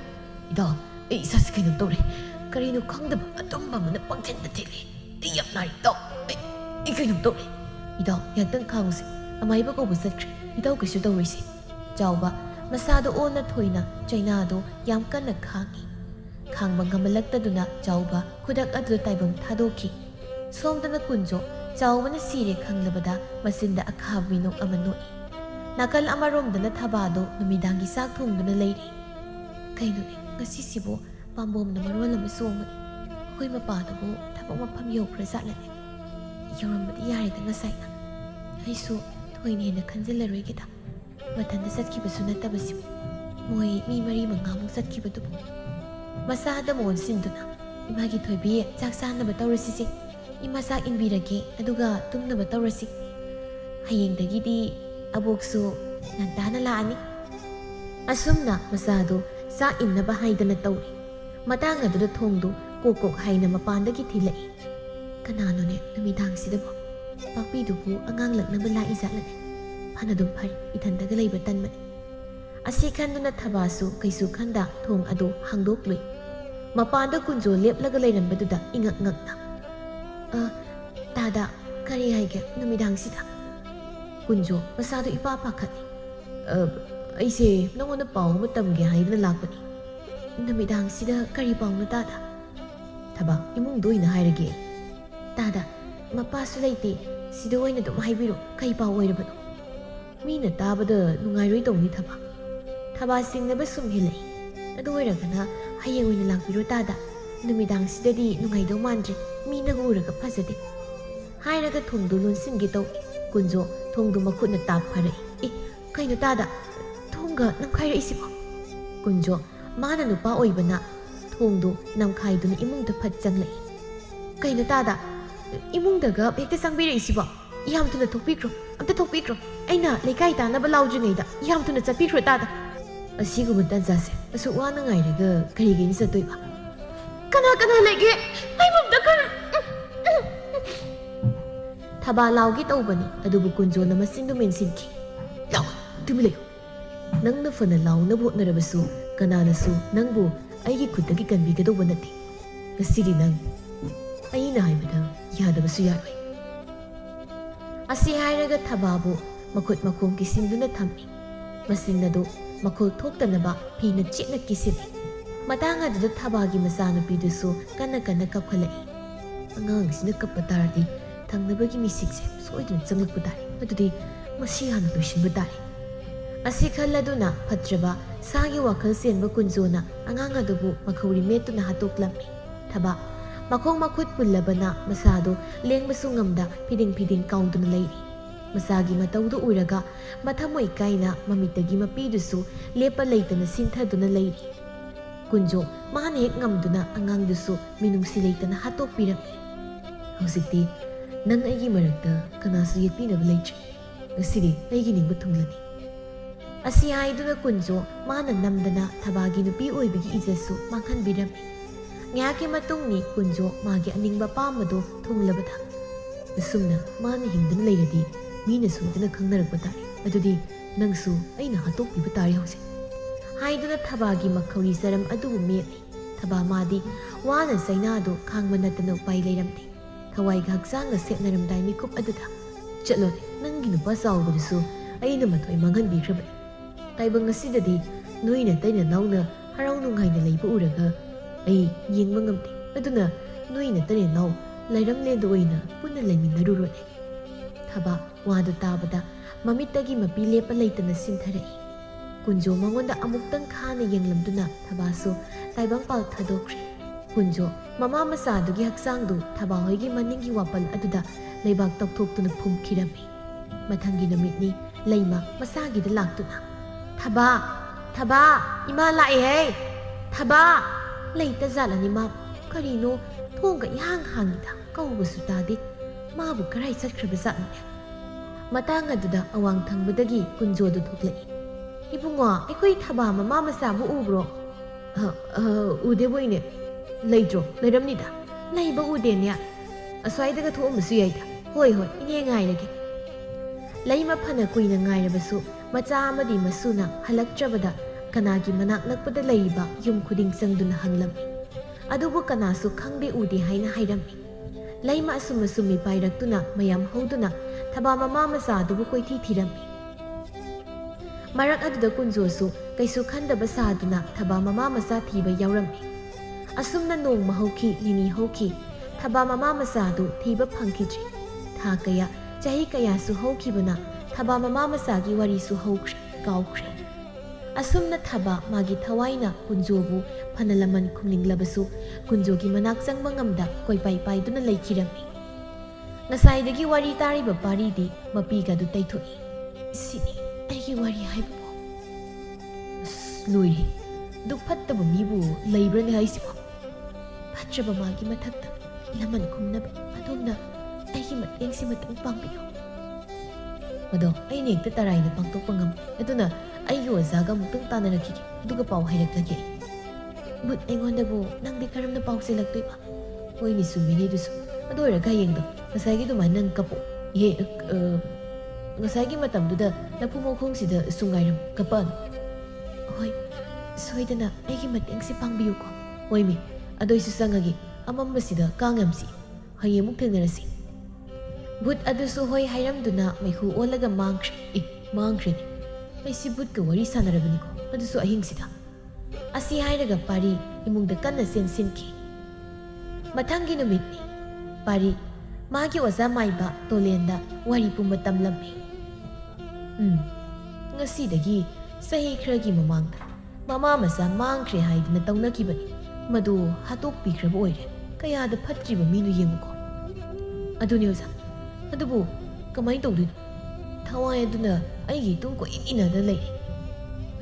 do sasi kainam tawre karino khangdaba atumba mana pangtenda thili yap nari do kainam tawre do yantang khanguse amai ba ko busatkre do kaishu tawrisi chawba masado ona thoina chaina do yam kana khangi khangba ngamallaktaduna chawba khudak adu taibam thadoki. Somdana kunjo chawbana sire khanglabada masinda akhabinok amanoi. Nakal amaromdana thabado numidangi sak thongduna leiri. Kainone ngasisibo pambomna marwal ama somani. Hoi mapadabu thabak mafam yokra zatlane. Yorambadi yarida ngasaina. Aisu thoine hena khanjilaroigeda. Mathanda satkibasu natabasibu. Moi mi mari mangamuk satkibadubu. Masada mon sinduna. Imagi thoibi chak sanaba tawrasisi. Imasak inbirage aduga tumnaba tawrasi. Hayengdagidi aboksu ngantana laani. Asumna masado sa innaba haidana tawri. Matang aduda thongdu kokok haina mapandagi thilai. Kananone numidang sidabo ꯄꯥꯛꯄꯤꯗꯨꯕꯨ ꯑꯉꯥꯡ ꯂꯛꯅꯕ ꯂꯥꯛꯏ ꯖꯥꯠꯂꯅꯦ ꯐꯅ ꯑꯗꯨꯝ ꯐꯔꯤ ꯏꯊꯟꯇꯒ ꯂꯩꯕ ꯇꯟꯕꯅꯤ ꯑꯁꯤ ꯈꯟꯗꯨꯅ ꯊꯕꯥꯁꯨ ꯀꯩꯁꯨ ꯈꯟꯗ ꯊꯣꯡ ꯑꯗꯨ ꯍꯥꯡꯗꯣꯛꯂꯨꯏ ꯃꯄꯥꯟꯗ ꯀꯨꯟꯖꯣ ꯂꯦꯞꯂꯒ ꯂꯩꯔꯝꯕꯗꯨꯗ ꯏꯉꯛ ꯉꯛꯅ ꯇꯥꯗ ꯀꯔꯤ ꯍꯥꯏꯒꯦ ꯅꯨꯃꯤꯗꯥꯡꯁꯤꯗ ꯀꯨꯟꯖꯣ ꯃꯁꯥꯗꯨ ꯏꯄꯥ ꯄꯥꯈꯠꯂꯤ ꯑꯩꯁꯦ ꯅꯉꯣꯟꯗ ꯄꯥꯎ ꯑꯃ ꯇꯝꯒꯦ ꯍꯥꯏꯗꯨꯅ ꯂꯥꯛꯄꯅꯤ ꯅꯨꯃꯤꯗꯥꯡꯁꯤꯗ ꯀꯔꯤ ꯄꯥꯎꯅꯣ ꯇꯥꯗ ꯊꯕꯥ ꯏꯃꯨꯡꯗ ꯑꯣꯏꯅ ꯍꯥꯏꯔꯒꯦ ꯇꯥꯗ ꯃꯄꯥꯁꯨ ꯂꯩꯇꯦ ꯁꯤꯗ ꯑꯣꯏꯅ ꯑꯗꯨꯝ ꯍꯥꯏꯕꯤꯔꯣ ꯀꯩ ꯄꯥꯎ ꯑꯣꯏꯔꯕꯅꯣ ꯃꯤꯅ ꯇꯥꯕꯗ ꯅꯨꯡꯉꯥꯏꯔꯣꯏꯗꯧꯅꯤ ꯊꯕꯥ ꯆꯤꯡꯅꯕ ꯁꯨꯝ ꯍꯦꯜꯂꯛꯏ ꯑꯗꯨ ꯑꯣꯏꯔꯒꯅ ꯍꯌꯦꯡ ꯑꯣꯏꯅ ꯂꯥꯛꯄꯤꯔꯣ ꯇꯥꯗ ꯅꯨꯃꯤꯗꯥꯡꯁꯤꯗꯗꯤ ꯅꯨꯡꯉꯥꯏꯗꯧ ꯃꯥꯟꯗ꯭ꯔꯦ ꯃꯤꯅꯒ ꯎꯔꯒ ꯐꯖꯗꯦ ꯍꯥꯏꯔꯒ ꯊꯣꯡꯗꯨ ꯂꯣꯟꯁꯤꯟꯒꯦ ꯇꯧꯏ ꯀꯨꯟꯖꯣ ꯊꯣꯡꯗꯨ ꯃꯈꯨꯠꯅ ꯇꯥꯞꯐꯔꯛꯏ ꯀꯩꯅꯣ ꯇꯥꯗ ꯊꯣꯡꯒ ꯅꯝꯈꯥꯏꯔꯛꯏꯁꯤꯕꯣ ꯀꯨꯟꯖꯣ ꯃꯥꯅ ꯅꯨꯄꯥ ꯑꯣꯏꯕꯅ ꯊꯣꯡꯗꯨ ꯅꯝꯈꯥꯏꯗꯨꯅ ꯏꯃꯨꯡꯗ ꯐꯠ ꯆꯪꯂꯛꯏ ꯀꯩꯅꯣ ꯇꯥꯗ ꯏꯃꯨꯡꯗꯒ ꯍꯦꯛꯇ ꯆꯪꯕꯤꯔꯛꯏꯁꯤꯕꯣ ꯌꯥꯝ ꯊꯨꯅ ꯊꯣꯛꯄꯤꯈ꯭ꯔꯣ ꯑꯝꯇ ꯊꯣꯛꯄꯤꯈ꯭ꯔꯣ ꯑꯩꯅ ꯂꯩꯀꯥꯏ ꯇꯥꯅꯕ ꯂꯥꯎꯗ꯭ꯔꯤꯉꯩꯗ ꯌꯥꯝ ꯊꯨꯅ ꯆꯠꯄꯤꯈ꯭ꯔꯣ ꯇꯥꯗ ꯑꯁꯤꯒꯨꯝꯕ ꯇꯟꯖꯥꯁꯦ ꯑꯁꯨꯛ ꯋꯥꯅ ꯉꯥꯏꯔꯒ ꯀꯔꯤꯒꯤꯅ ꯆꯠꯇꯣꯏꯕ ꯀꯅꯥ ꯂꯩꯒꯦ ꯑꯩꯕꯨꯝꯗ ꯊꯕꯥ ꯂꯥꯎꯒꯦ ꯇꯧꯕꯅꯤ ꯑꯗꯨꯕꯨ ꯀꯨꯟꯖꯣꯅ ꯃꯆꯤꯟꯗꯨ ꯃꯦꯟꯁꯤꯟꯈꯤ ꯂꯥꯎ ꯇꯨꯃꯤꯟ ꯂꯩꯌꯨ ꯅꯪꯅ ꯐꯅ ꯂꯥꯎꯅꯕ ꯍꯣꯠꯅꯔꯕꯁꯨ ꯀꯅꯥꯅꯁꯨ ꯅꯪꯕꯨ ꯑꯩꯒꯤ ꯈꯨꯠꯇꯒꯤ ꯀꯟꯕꯤꯒꯗꯧꯕ ꯅꯠꯇꯦ ꯉꯁꯤꯗꯤ ꯅꯪ ꯑꯩꯅ ꯍꯥꯏꯕꯗ ꯌꯥꯗꯕꯁꯨ ꯌꯥꯔꯣꯏ ꯑꯁꯤ ꯍꯥꯏꯔꯒ ꯊꯕꯥꯕꯨ ꯃꯈꯨꯠ ꯃꯈꯣꯡ ꯀꯤꯁꯤꯟꯗꯨꯅ ꯊꯝꯃꯤ ꯃꯆꯤꯟ ꯑꯗꯨ ꯃꯈꯣꯜ ꯊꯣꯛꯇꯅꯕ ꯐꯤꯅ ꯆꯦꯠꯅ ꯀꯤꯁꯤꯜꯂꯤ ꯃꯇꯥꯡ ꯑꯗꯨꯗ ꯊꯕꯥꯒꯤ ꯃꯆꯥꯅꯨꯄꯤꯗꯨꯁꯨ ꯀꯟꯅ ꯀꯞꯈꯠꯂꯛꯏ ꯑꯉꯥꯡꯁꯤꯅ ꯀꯞꯄ ꯇꯥꯔꯗꯤ ꯊꯪꯅꯕꯒꯤ ꯃꯤꯁꯤꯡꯁꯦ ꯁꯣꯏꯗꯅ ꯆꯪꯂꯛꯄ ꯇꯥꯔꯦ ꯑꯗꯨꯗꯤ ꯃꯁꯤ ꯍꯥꯟꯅ ꯂꯣꯏꯁꯤꯟꯕ ꯇꯥꯔꯦ ꯑꯁꯤ ꯈꯜꯂꯗꯨꯅ ꯐꯠꯇ꯭ꯔꯕ ꯁꯥꯒꯤ ꯋꯥꯈꯜ ꯆꯦꯟꯕ ꯀꯨꯟꯖꯣꯅ ꯑꯉꯥꯡ ꯑꯗꯨꯕు ꯃꯈꯧꯔꯤ ꯃꯦꯠꯇꯨꯅ ꯍꯥꯠꯇꯣꯛꯂꯝꯃꯤ ꯊꯕꯥ ꯃꯈꯣꯡ ꯃꯈꯨꯠ ꯄꯨꯜꯂꯕꯅ ꯃꯁꯥꯗꯨ ꯂꯦꯡꯕꯁꯨ ꯉꯝꯗ ꯐꯤꯗꯤꯡ ꯀꯥꯎꯗꯨꯅ ꯂꯩꯔꯤ ꯃꯁꯥꯒꯤ ꯃꯇꯧꯗꯨ ꯎꯔꯒ ꯃꯊꯃꯣꯏ ꯀꯥꯏꯅ ꯃꯃꯤꯠꯇꯒꯤ ꯃꯄꯤꯗꯨꯁꯨ ꯂꯦꯞꯄ ꯂꯩꯇꯅ ꯁꯤꯟꯊꯗꯨꯅ ꯂꯩꯔꯤ ꯀꯨꯟꯖꯣ ꯃꯥꯅ ꯍꯦꯛ ꯉꯝꯗꯨꯅ ꯑꯉꯥꯡꯗꯨꯁꯨ ꯃꯤꯅꯨꯡꯁꯤ ꯂꯩꯇꯅ ꯍꯥꯠꯇꯣꯛꯄꯤꯔꯝꯃꯤ ꯍꯧꯖꯤꯛꯇꯤ ꯅꯪ ꯑꯩꯒꯤ ꯃꯔꯛꯇ ꯀꯅꯥꯁꯨ ꯌꯦꯠꯄꯤꯅꯕ ꯂꯩꯇ꯭ꯔꯦ ꯉꯁꯤꯗꯤ ꯑꯩꯒꯤ ꯅꯤꯡꯕ ꯊꯨꯡꯂꯅꯤ ꯑꯁꯤ ꯍꯥꯏꯗꯨꯅ ꯀꯨꯟꯖꯣ ꯃꯥꯅ ꯅꯝꯗꯅ ꯊꯕꯥꯒꯤ ꯅꯨꯄꯤ ꯑꯣꯏꯕꯒꯤ ꯏꯖꯠꯁꯨ ꯃꯥꯡꯍꯟꯕꯤꯔꯝꯃꯤ ꯉꯥꯏꯍꯥꯛꯀꯤ ꯃꯇꯨꯡꯅꯤ ꯀꯨꯟꯖꯣ ꯃꯥꯒꯤ ꯑꯅꯤꯡꯕ ꯄꯥꯝꯕꯗꯨ ꯊꯨꯡꯂꯕꯗ ꯑꯁꯨꯝꯅ ꯃꯥꯅ ꯍꯤꯡꯗꯨꯅ ꯂꯩꯔꯗꯤ ꯃꯤꯅ ꯁꯣꯏꯗꯅ ꯈꯪꯅꯔꯛꯄ ꯇꯥꯔꯦ ꯑꯗꯨꯗꯤ ꯅꯪꯁꯨ ꯑꯩꯅ ꯍꯥꯠꯇꯣꯛꯄꯤꯕ ꯇꯥꯔꯦ ꯍꯧꯖꯤꯛ ꯍꯥꯏꯗꯨꯅ ꯊꯕꯥꯒꯤ ꯃꯈꯧꯔꯤ ꯆꯔꯝ ꯑꯗꯨꯕꯨ ꯃꯦꯠꯂꯤ ꯊꯕꯥ ꯃꯥꯗꯤ ꯋꯥꯅ ꯆꯩꯅꯥꯗꯨ ꯈꯥꯡꯕ ꯅꯠꯇꯅ ꯎꯄꯥꯏ ꯂꯩꯔꯝꯗꯦ ꯊꯋꯥꯏꯒ ꯍꯛꯆꯥꯡꯒ ꯁꯦꯠꯅꯔꯝꯗꯥꯏ ꯃꯤꯀꯨꯞ ꯑꯗꯨꯗ ꯆꯠꯂꯣꯅꯦ ꯅꯪꯒꯤ ꯅꯨꯄꯥ ꯆꯥꯎꯕꯗꯨꯁꯨ ꯑꯩꯅ ꯃꯊꯣꯏ ꯃꯥꯡꯍꯟꯕꯤꯈ꯭ꯔꯕꯅꯤ ꯇꯥꯏꯕꯪ ꯑꯁꯤꯗꯗꯤ ꯅꯣꯏꯅ ꯇꯩꯅ ꯅꯥꯎꯅ ꯍꯔꯥꯎ ꯅꯨꯡꯉꯥꯏꯅ ꯂꯩꯕ ꯎꯔꯒ ꯑꯩ ꯌꯦꯡꯕ ꯉꯝꯗꯦ ꯑꯗꯨꯅ ꯅꯣꯏꯅ ꯇꯩꯅ ꯅꯥꯎ ꯂꯩꯔꯝꯂꯦꯗ ꯑꯣꯏꯅ ꯄꯨꯟꯅ ꯂꯩꯃꯤꯟꯅꯔꯨꯔꯣꯅꯦ ꯊꯕꯥ ꯋꯥꯗꯨ ꯇꯥꯕꯗ ꯃꯃꯤꯠꯇꯒꯤ ꯃꯄꯤ ꯂꯦꯞꯄ ꯂꯩꯇꯅ ꯁꯤꯟꯊꯔꯛꯏ ꯀꯨꯟꯖꯣ ꯃꯉꯣꯟꯗ ꯑꯃꯨꯛꯇꯪ ꯈꯥꯅ ꯌꯦꯡꯂꯝꯗꯨꯅ ꯊꯕꯥꯁꯨ ꯇꯥꯏꯕꯪꯄꯥꯜ ꯊꯥꯗꯣꯛꯈ꯭ꯔꯦ ꯀꯨꯟꯖꯣ ꯃꯃꯥ ꯃꯆꯥꯗꯨꯒꯤ ꯍꯛꯆꯥꯡꯗꯨ ꯊꯕꯥ ꯍꯣꯏꯒꯤ ꯃꯅꯤꯡꯒꯤ ꯋꯥꯄꯜ ꯑꯗꯨꯗ ꯂꯩꯕꯥꯛ ꯇꯧꯊꯣꯛꯇꯨꯅ ꯐꯨꯝꯈꯤꯔꯝꯃꯤ ꯃꯊꯪꯒꯤ ꯅꯨꯃꯤꯠꯅꯤ ꯂꯩꯃ ꯃꯁꯥꯒꯤꯗ ꯂꯥꯛꯇꯨꯅ ꯊꯕꯥ ꯏꯃꯥ ꯂꯥꯛꯑꯦꯍꯦ ꯊꯕꯥ ꯂꯩꯇ ꯖꯥꯠꯂꯅꯤ ꯃꯥꯕꯨ ꯀꯔꯤꯅꯣ ꯊꯣꯡꯒ ꯏꯍꯥꯡ ꯍꯥꯡꯉꯤꯗ ꯀꯧꯕꯁꯨ ꯇꯥꯗꯦ ꯃꯥꯕꯨ ꯀꯔꯥꯏ ꯆꯠꯈ꯭ꯔꯕ ꯖꯥꯠꯅꯣꯅꯦ ꯃꯇꯥꯡ ꯑꯗꯨꯗ ꯑꯋꯥꯡ ꯊꯪꯕꯗꯒꯤ ꯀꯨꯟꯖꯣꯗꯨ ꯊꯣꯛꯂꯛꯏ ꯏꯕꯨꯡꯉꯣ ꯑꯩꯈꯣꯏ ꯊꯕꯥ ꯃꯃꯥ ꯃꯆꯥꯕꯨ ꯎꯕ꯭ꯔꯣ ꯎꯗꯦꯕꯣ ꯏꯅꯦ ꯂꯩꯇ꯭ꯔꯣ ꯂꯩꯔꯝꯅꯤꯗ ꯂꯩꯕ ꯎꯗꯦꯅꯦ ꯑꯁ꯭ꯋꯥꯏꯗꯒ ꯊꯣꯛꯑꯝꯕꯁꯨ ꯌꯥꯏꯗ ꯍꯣꯏ ꯏꯅꯦ ꯉꯥꯏꯔꯒꯦ ꯂꯩꯃ ꯐꯅ ꯀꯨꯏꯅ ꯉꯥꯏꯔꯕꯁꯨ ꯃꯆꯥ ꯑꯃꯗꯤ ꯃꯁꯨꯅ ꯍꯜꯂꯛꯇ꯭ꯔꯕꯗ ꯀꯅꯥꯒꯤ ꯃꯅꯥꯛ ꯅꯛꯄꯗ ꯂꯩꯔꯤꯕ ꯌꯨꯝ ꯈꯨꯗꯤꯡ ꯆꯪꯗꯨꯅ ꯍꯪꯂꯝꯃꯤ ꯑꯗꯨꯕꯨ ꯀꯅꯥꯁꯨ ꯈꯪꯗꯦ ꯎꯗꯦ ꯍꯥꯏꯅ ꯍꯥꯏꯔꯝꯃꯤ ꯂꯩꯃ ꯑꯁꯨꯝ ꯃꯤꯄꯥꯏꯔꯛꯇꯨꯅ ꯃꯌꯥꯝ ꯍꯧꯗꯨꯅ ꯊꯕꯥ ꯃꯃꯥ ꯃꯆꯥꯗꯨꯕꯨ ꯀꯣꯏꯊꯤ ꯊꯤꯔꯝꯃꯤ ꯃꯔꯛ ꯑꯗꯨꯗ ꯀꯨꯟꯖꯣꯁꯨ ꯀꯩꯁꯨ ꯈꯟꯗꯕ ꯁꯥꯗꯨꯅ ꯊꯕꯥ ꯃꯃꯥ ꯃꯆꯥ ꯊꯤꯕ ꯌꯥꯎꯔꯝꯃꯤ ꯑꯁꯨꯝꯅ ꯅꯣꯡꯃ ꯍꯧꯈꯤ ꯅꯤꯅꯤ ꯍꯧꯈꯤ ꯊꯕꯥ ꯃꯃꯥ ꯃꯆꯥꯗꯨ ꯊꯤꯕ ꯐꯪꯈꯤꯗ꯭ꯔꯤ ꯊꯥ kaya chahi kayasу hꯧꯈꯤꯕꯅ ꯊꯕꯥ ꯃꯃꯥ ꯃꯆꯥꯒꯤ ꯋꯥꯔꯤꯁꯨ ꯍꯧꯈ꯭ꯔꯦ ꯀꯥꯎꯈ꯭ꯔꯦ ꯑꯁꯨꯝꯅ ꯊꯕꯥ ꯃꯥꯒꯤ ꯊꯋꯥꯏꯅ ꯀꯨꯟꯖꯣꯕꯨ ꯐꯅ ꯂꯃꯟ ꯈꯨꯝꯅꯤꯡꯂꯕꯁꯨ ꯀꯨꯟꯖꯣꯒꯤ ꯃꯅꯥꯛ ꯆꯪꯕ ꯉꯝꯗ ꯀꯣꯏꯄꯥꯏ ꯄꯥꯏꯗꯨꯅ ꯂꯩꯈꯤꯔꯝꯃꯤ ꯉꯁꯥꯏꯗꯒꯤ ꯋꯥꯔꯤ ꯇꯥꯔꯤꯕ ꯄꯥꯔꯤꯗꯤ ꯃꯄꯤꯒꯗꯨ ꯇꯩꯊꯣꯛꯏ ꯁꯤꯅꯤ ꯑꯩꯒꯤ ꯋꯥꯔꯤ ꯍꯥꯏꯕꯕꯨ ꯂꯣꯏꯔꯦ ꯗꯨꯛ ꯐꯠꯇꯕ ꯃꯤꯕꯨ ꯂꯩꯕ꯭ꯔꯅꯦ ꯍꯥꯏꯁꯤꯕꯣ ꯐꯠꯇ꯭ꯔꯕ ꯃꯥꯒꯤ ꯃꯊꯛꯇ ꯂꯃꯟ ꯈꯨꯝꯅꯕ ꯑꯗꯣꯝꯅ ꯑꯩꯒꯤ ꯃꯇꯦꯡꯁꯤ ꯃꯇꯦꯡ ꯄꯥꯡꯕꯤꯌꯨ ꯃꯗꯣ ꯑꯩꯅ ꯍꯦꯛꯇ ꯇꯔꯥꯏꯅ ꯄꯥꯡꯊꯣꯛꯄ ꯉꯝꯃꯤ ꯑꯗꯨꯅ ꯑꯩꯒꯤ ꯑꯣꯖꯥꯒ ꯑꯃꯨꯛꯇꯪ ꯇꯥꯟꯅꯔꯛꯈꯤꯒꯦ ꯑꯗꯨꯒ ꯄꯥꯎ ꯍꯥꯏꯔꯛꯂꯒꯦ ꯕꯨꯠ ꯑꯩꯉꯣꯟꯗꯕꯨ ꯅꯪꯗꯤ ꯀꯔꯝꯅ ꯄꯥꯎ ꯆꯦꯜꯂꯛꯇꯣꯏꯕ ꯍꯣꯏꯅꯦ ꯆꯨꯝꯃꯤꯅꯦ ꯑꯗꯨꯁꯨ ꯑꯗꯨ ꯑꯣꯏꯔꯒ ꯍꯌꯦꯡꯗꯣ ꯉꯁꯥꯏꯒꯤ ꯑꯗꯨꯃꯥꯏꯅ ꯅꯪ ꯀꯞꯄꯣ ꯌꯦ ꯉꯁꯥꯏꯒꯤ ꯃꯇꯝꯗꯨꯗ ꯂꯐꯨ ꯃꯈꯣꯡꯁꯤꯗ ꯁꯨꯡꯉꯥꯏꯔꯝ ꯀꯄꯟ ꯍꯣꯏ ꯁꯣꯏꯗꯅ ꯑꯩꯒꯤ ꯃꯇꯦꯡꯁꯤ ꯄꯥꯡꯕꯤꯌꯨꯀꯣ ꯍꯣꯏꯃꯤ ꯑꯗꯣꯏꯁꯨ ꯆꯪꯉꯒꯦ ꯑꯃꯝꯕꯁꯤꯗ ꯀꯥꯡ ꯌꯥꯝꯁꯤ ꯍꯌꯦꯡꯃꯨꯛ ꯊꯦꯡꯅꯔꯁꯤ ꯕꯨꯠ ꯑꯗꯨꯁꯨ ꯍꯣꯏ ꯍꯥꯏꯔꯝꯗꯨꯅ ꯃꯩꯈꯨ ꯑꯣꯜꯂꯒ ꯃꯥꯡꯈ꯭ꯔꯦ ꯃꯥꯡꯈ꯭ꯔꯦꯅꯦ ꯑꯩꯁꯤ ꯕꯨꯠꯀ ꯋꯥꯔꯤ ꯁꯥꯟꯅꯔꯕꯅꯤꯀꯣ ꯑꯗꯨꯁꯨ ꯑꯍꯤꯡꯁꯤꯗ ꯑꯁꯤ ꯍꯥꯏꯔꯒ ꯄꯥꯔꯤ ꯏꯃꯨꯡꯗ ꯀꯟꯅ ꯆꯦꯟꯁꯤꯟꯈꯤ ꯃꯊꯪꯒꯤ ꯅꯨꯃꯤꯠꯅꯤ ꯄꯥꯔꯤ ꯃꯥꯒꯤ ꯑꯣꯖꯥ ꯃꯥꯏꯕ ꯇꯣꯂꯦꯟꯗ ꯋꯥꯔꯤ ꯄꯨꯝꯕ ꯇꯝꯂꯝꯃꯤ ꯉꯁꯤꯗꯒꯤ ꯆꯍꯤ ꯈꯔꯒꯤ ꯃꯃꯥꯡꯗ ꯃꯃꯥ ꯃꯆꯥ ꯃꯥꯡꯈ꯭ꯔꯦ ꯍꯥꯏꯗꯅ ꯇꯧꯅꯈꯤꯕꯅꯤ ꯃꯗꯨ ꯍꯥꯠꯇꯣꯛꯄꯤꯈ꯭ꯔꯕ ꯑꯣꯏꯔꯦ ꯀꯌꯥꯗ ꯐꯠꯇ꯭ꯔꯤꯕ ꯃꯤꯅꯣ ꯌꯦꯡꯉꯨꯀꯣ ꯑꯗꯨꯅꯤ ꯑꯣꯖꯥ ꯑꯗꯨꯕꯨ ꯀꯃꯥꯏꯅ ꯇꯧꯗꯣꯏꯅꯣ ꯊꯋꯥꯏ ꯑꯗꯨꯅ ꯑꯩꯒꯤ ꯇꯨꯡ ꯀꯣꯏꯏꯟ ꯏꯟꯅꯗ ꯂꯩꯔꯤ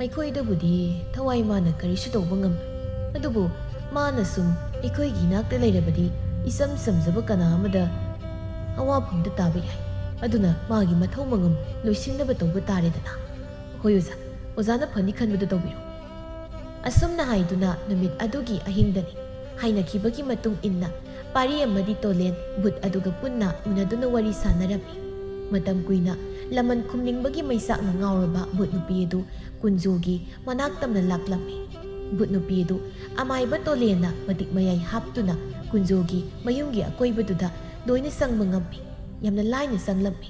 ꯑꯩꯈꯣꯏꯗꯕꯨꯗꯤ ꯊꯋꯥꯏ ꯃꯥꯅ ꯀꯔꯤꯁꯨ ꯇꯧꯕ ꯉꯝꯂꯣꯏ ꯑꯗꯨꯕꯨ ꯃꯥꯅ ꯁꯨꯝ ꯑꯩꯈꯣꯏꯒꯤ ꯏꯅꯥꯛꯇ ꯂꯩꯔꯕꯗꯤ ꯏꯆꯝ ꯆꯝꯖꯕ ꯀꯅꯥ ꯑꯃꯗ ꯑꯋꯥꯐꯝꯗ ꯇꯥꯕ ꯌꯥꯏ ꯑꯗꯨꯅ ꯃꯥꯒꯤ ꯃꯊꯧ ꯃꯉꯝ ꯂꯣꯏꯁꯤꯟꯅꯕ ꯇꯧꯕ ꯇꯥꯔꯦꯗꯅ ꯍꯣꯏ ꯑꯣꯖꯥ ꯑꯣꯖꯥꯅ ꯐꯅꯤ ꯈꯟꯕꯗꯨ ꯇꯧꯕꯤꯔꯣ ꯑꯁꯨꯝꯅ ꯍꯥꯏꯗꯨꯅ ꯅꯨꯃꯤꯠ ꯑꯗꯨꯒꯤ ꯑꯍꯤꯡꯗꯅꯤ ꯍꯥꯏꯅꯈꯤꯕꯒꯤ ꯃꯇꯨꯡ ꯏꯟꯅ ꯄꯥꯔꯤ ꯑꯃꯗꯤ ꯇꯣꯂꯦꯟ ꯕꯨꯠ ꯑꯗꯨꯒ ꯄꯨꯟꯅ ꯎꯅꯗꯨꯅ ꯋꯥꯔꯤ ꯁꯥꯟꯅꯔꯝꯃꯤ ꯃꯇꯝ ꯀꯨꯏꯅ ꯂꯃꯟ ꯈꯨꯝꯅꯤꯡꯕꯒꯤ ꯃꯩꯁꯥꯛꯅ ꯉꯥꯎꯔꯕ ꯕꯨꯠ ꯅꯨꯄꯤ ꯑꯗꯨ ꯀꯨꯟꯖꯣꯒꯤ ꯃꯅꯥꯛ ꯇꯝꯅ ꯂꯥꯛꯂꯝꯃꯤ ꯕꯨꯠ ꯅꯨꯄꯤ ꯑꯗꯨ ꯑꯃꯥꯏꯕ ꯇꯣꯂꯦꯟꯅ ꯃꯇꯤꯛ ꯃꯌꯥꯏ ꯍꯥꯞꯇꯨꯅ ꯀꯨꯟꯖꯣꯒꯤ ꯃꯌꯨꯝꯒꯤ ꯑꯀꯣꯏꯕꯗꯨꯗ ꯂꯣꯏꯅ ꯆꯪꯕ ꯉꯝꯃꯤ ꯌꯥꯝꯅ ꯂꯥꯏꯅ ꯆꯪꯂꯝꯃꯤ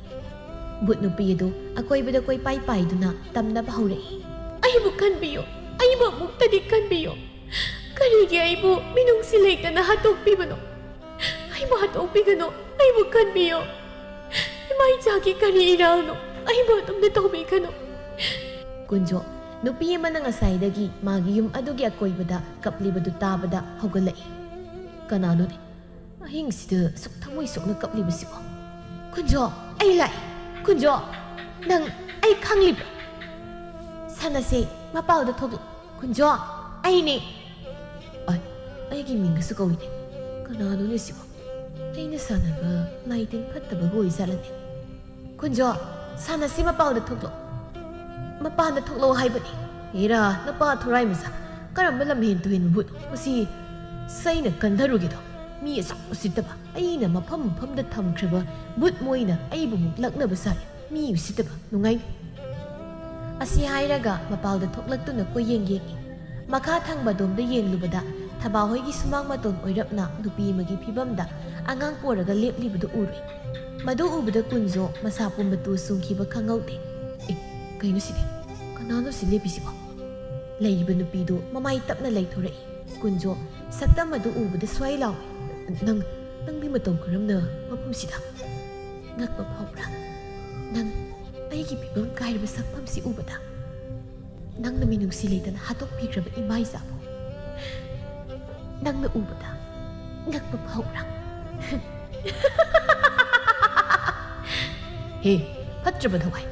ꯕꯨꯠ ꯅꯨꯄꯤ ꯑꯗꯨ ꯑꯀꯣꯏꯕꯗ ꯀꯣꯏꯄꯥꯏ ꯄꯥꯏꯗꯨꯅ ꯇꯝꯅꯕ ꯍꯧꯔꯛꯏ ꯑꯩꯕꯨ ꯈꯟꯕꯤꯌꯨ ꯑꯩꯕꯨ ꯑꯃꯨꯛꯇꯗꯤ ꯈꯟꯕꯤꯌꯨ ꯀꯔꯤꯒꯤ ꯑꯩꯕꯨ ꯃꯤꯅꯨꯡꯁꯤ ꯂꯩꯇꯅ ꯍꯥꯠꯇꯣꯛꯄꯤꯕꯅꯣ ꯑꯩꯕꯨ ꯍꯥꯠꯇꯣꯛꯄꯤꯒꯅꯣ ꯑꯩꯕꯨ ꯈꯟꯕꯤꯌꯨ ꯏꯃꯥ ꯏꯆꯥꯒꯤ ꯀꯔꯤ ꯏꯔꯥꯜꯅꯣ ꯑꯩꯕꯨ ꯑꯗꯨꯝꯅ ꯇꯧꯕꯤꯒꯅꯣ ꯀꯨꯟꯖꯣ ꯅꯨꯄꯤ ꯑꯃꯅ ꯉꯁꯥꯏꯗꯒꯤ ꯃꯥꯒꯤ ꯌꯨꯝ ꯑꯗꯨꯒꯤ ꯑꯀꯣꯏꯕꯗ ꯀꯞꯂꯤꯕꯗꯨ ꯇꯥꯕꯗ ꯍꯧꯒꯠꯂꯛꯏ ꯀꯅꯥꯅꯣꯅꯦ ꯑꯍꯤꯡꯁꯤꯗ ꯁꯨꯛ ꯊꯃꯣꯏ ꯁꯣꯛꯅ ꯀꯞꯂꯤꯕꯁꯤꯕꯣ ꯀꯨꯟꯖꯣ ꯑꯩ ꯂꯥꯛꯏ ꯀꯨꯟꯖꯣ ꯅꯪ ꯑꯩ ꯈꯪꯂꯤꯕ꯭ꯔꯥ ꯁꯥꯟꯅꯁꯦ ꯃꯄꯥꯜꯗ ꯊꯣꯛꯂꯛ ꯀꯨꯟꯖꯣ ꯑꯩꯅꯦ ꯑꯩꯒꯤ ꯃꯤꯡꯒꯁꯨ ꯀꯧꯏꯅꯦ ꯀꯅꯥꯅꯣꯅꯦ ꯁꯤꯕꯣ ꯑꯩꯅ ꯁꯥꯟꯅꯕ ꯂꯥꯏꯇꯤꯟ ꯐꯠꯇꯕꯒ ꯑꯣꯏꯖꯥꯠꯂꯅꯦ ꯀꯨꯟꯖꯣ ꯁꯥꯟꯅꯁꯤ ꯃꯄꯥꯜꯗ ꯊꯣꯛꯂꯛ ꯃꯄꯥꯟꯗ ꯊꯣꯛꯂꯛꯑꯣ ꯍꯥꯏꯕꯅꯤ ꯍꯦꯔꯥ ꯅꯄꯥ ꯊꯣꯔꯥꯏ ꯃꯆꯥ ꯀꯔꯝꯕ ꯂꯝꯍꯦꯟ ꯇꯨꯍꯦꯟ ꯕꯨꯠꯅꯣ ꯃꯁꯤ ꯁꯩꯅ ꯀꯟꯊꯔꯨꯒꯦꯗꯣ ꯃꯤ ꯑꯁꯨꯛ ꯎꯁꯤꯠꯇꯕ ꯑꯩꯅ ꯃꯐꯝ ꯃꯐꯝꯗ ꯊꯝꯈ꯭ꯔꯕ ꯕꯨꯠ ꯃꯣꯏꯅ ꯑꯩꯕꯨ ꯃꯨꯛ ꯂꯛꯅꯕ ꯁꯥꯏ ꯃꯤ ꯎꯁꯤꯠꯇꯕ ꯅꯨꯡꯉꯥꯏ ꯑꯁꯤ ꯍꯥꯏꯔꯒ ꯃꯄꯥꯜꯗ ꯊꯣꯛꯂꯛꯇꯨꯅ ꯀꯣꯏꯌꯦꯡ ꯌꯦꯡꯏ ꯃꯈꯥ ꯊꯪꯕꯗꯣꯝꯗ ꯌꯦꯡꯂꯨꯕꯗ ꯊꯕꯥꯍꯣꯏꯒꯤ ꯁꯨꯃꯥꯡ ꯃꯇꯣꯟ ꯑꯣꯏꯔꯞꯅ ꯅꯨꯄꯤ ꯑꯃꯒꯤ ꯐꯤꯕꯝꯗ ꯑꯉꯥꯡ ꯄꯣꯔꯒ ꯂꯦꯞꯂꯤꯕꯗꯨ ꯎꯔꯨꯏ ꯃꯗꯨ ꯎꯕꯗ ꯀꯨꯟꯖꯣ ꯃꯁꯥ ꯄꯨꯝꯕ ꯇꯨ ꯁꯨꯡꯈꯤꯕ ꯈꯪꯍꯧꯗꯦ ꯀꯩꯅꯣ ꯁꯤꯗꯤ ꯀꯅꯥꯅꯣ ꯁꯤ ꯂꯦꯞꯄꯤꯁꯤꯕꯣ ꯂꯩꯔꯤꯕ ꯅꯨꯄꯤꯗꯨ ꯃꯃꯥꯏ ꯇꯞꯅ ꯂꯩꯊꯣꯔꯛꯏ ꯀꯨꯟꯖꯣ ꯁꯛꯇꯝ ꯑꯗꯨ ꯎꯕꯗ ꯁ꯭ꯋꯥꯏ ꯂꯥꯎꯏ ꯅꯪꯗꯤ ꯃꯇꯧ ꯀꯔꯝꯅ ꯃꯐꯝꯁꯤꯗ ꯉꯛꯄ ꯐꯥꯎꯕ꯭ꯔꯥ ꯅꯪ ꯑꯩꯒꯤ ꯐꯤꯕꯝ ꯀꯥꯏꯔꯕ ꯁꯛꯐꯝꯁꯤ ꯎꯕꯗ ꯅꯪꯅ ꯃꯤꯅꯨꯡꯁꯤ ꯂꯩꯇꯅ ꯍꯥꯠꯇꯣꯛꯄꯤꯈ꯭ꯔꯕ ꯏꯃꯥ ꯏꯆꯥꯕꯨ ꯅꯪꯅ ꯎꯕꯗ ꯉꯛꯄ ꯐꯥꯎꯕ꯭ꯔꯥ ꯍꯦ ꯐꯠꯇ꯭ꯔꯕ ꯊꯋꯥꯏ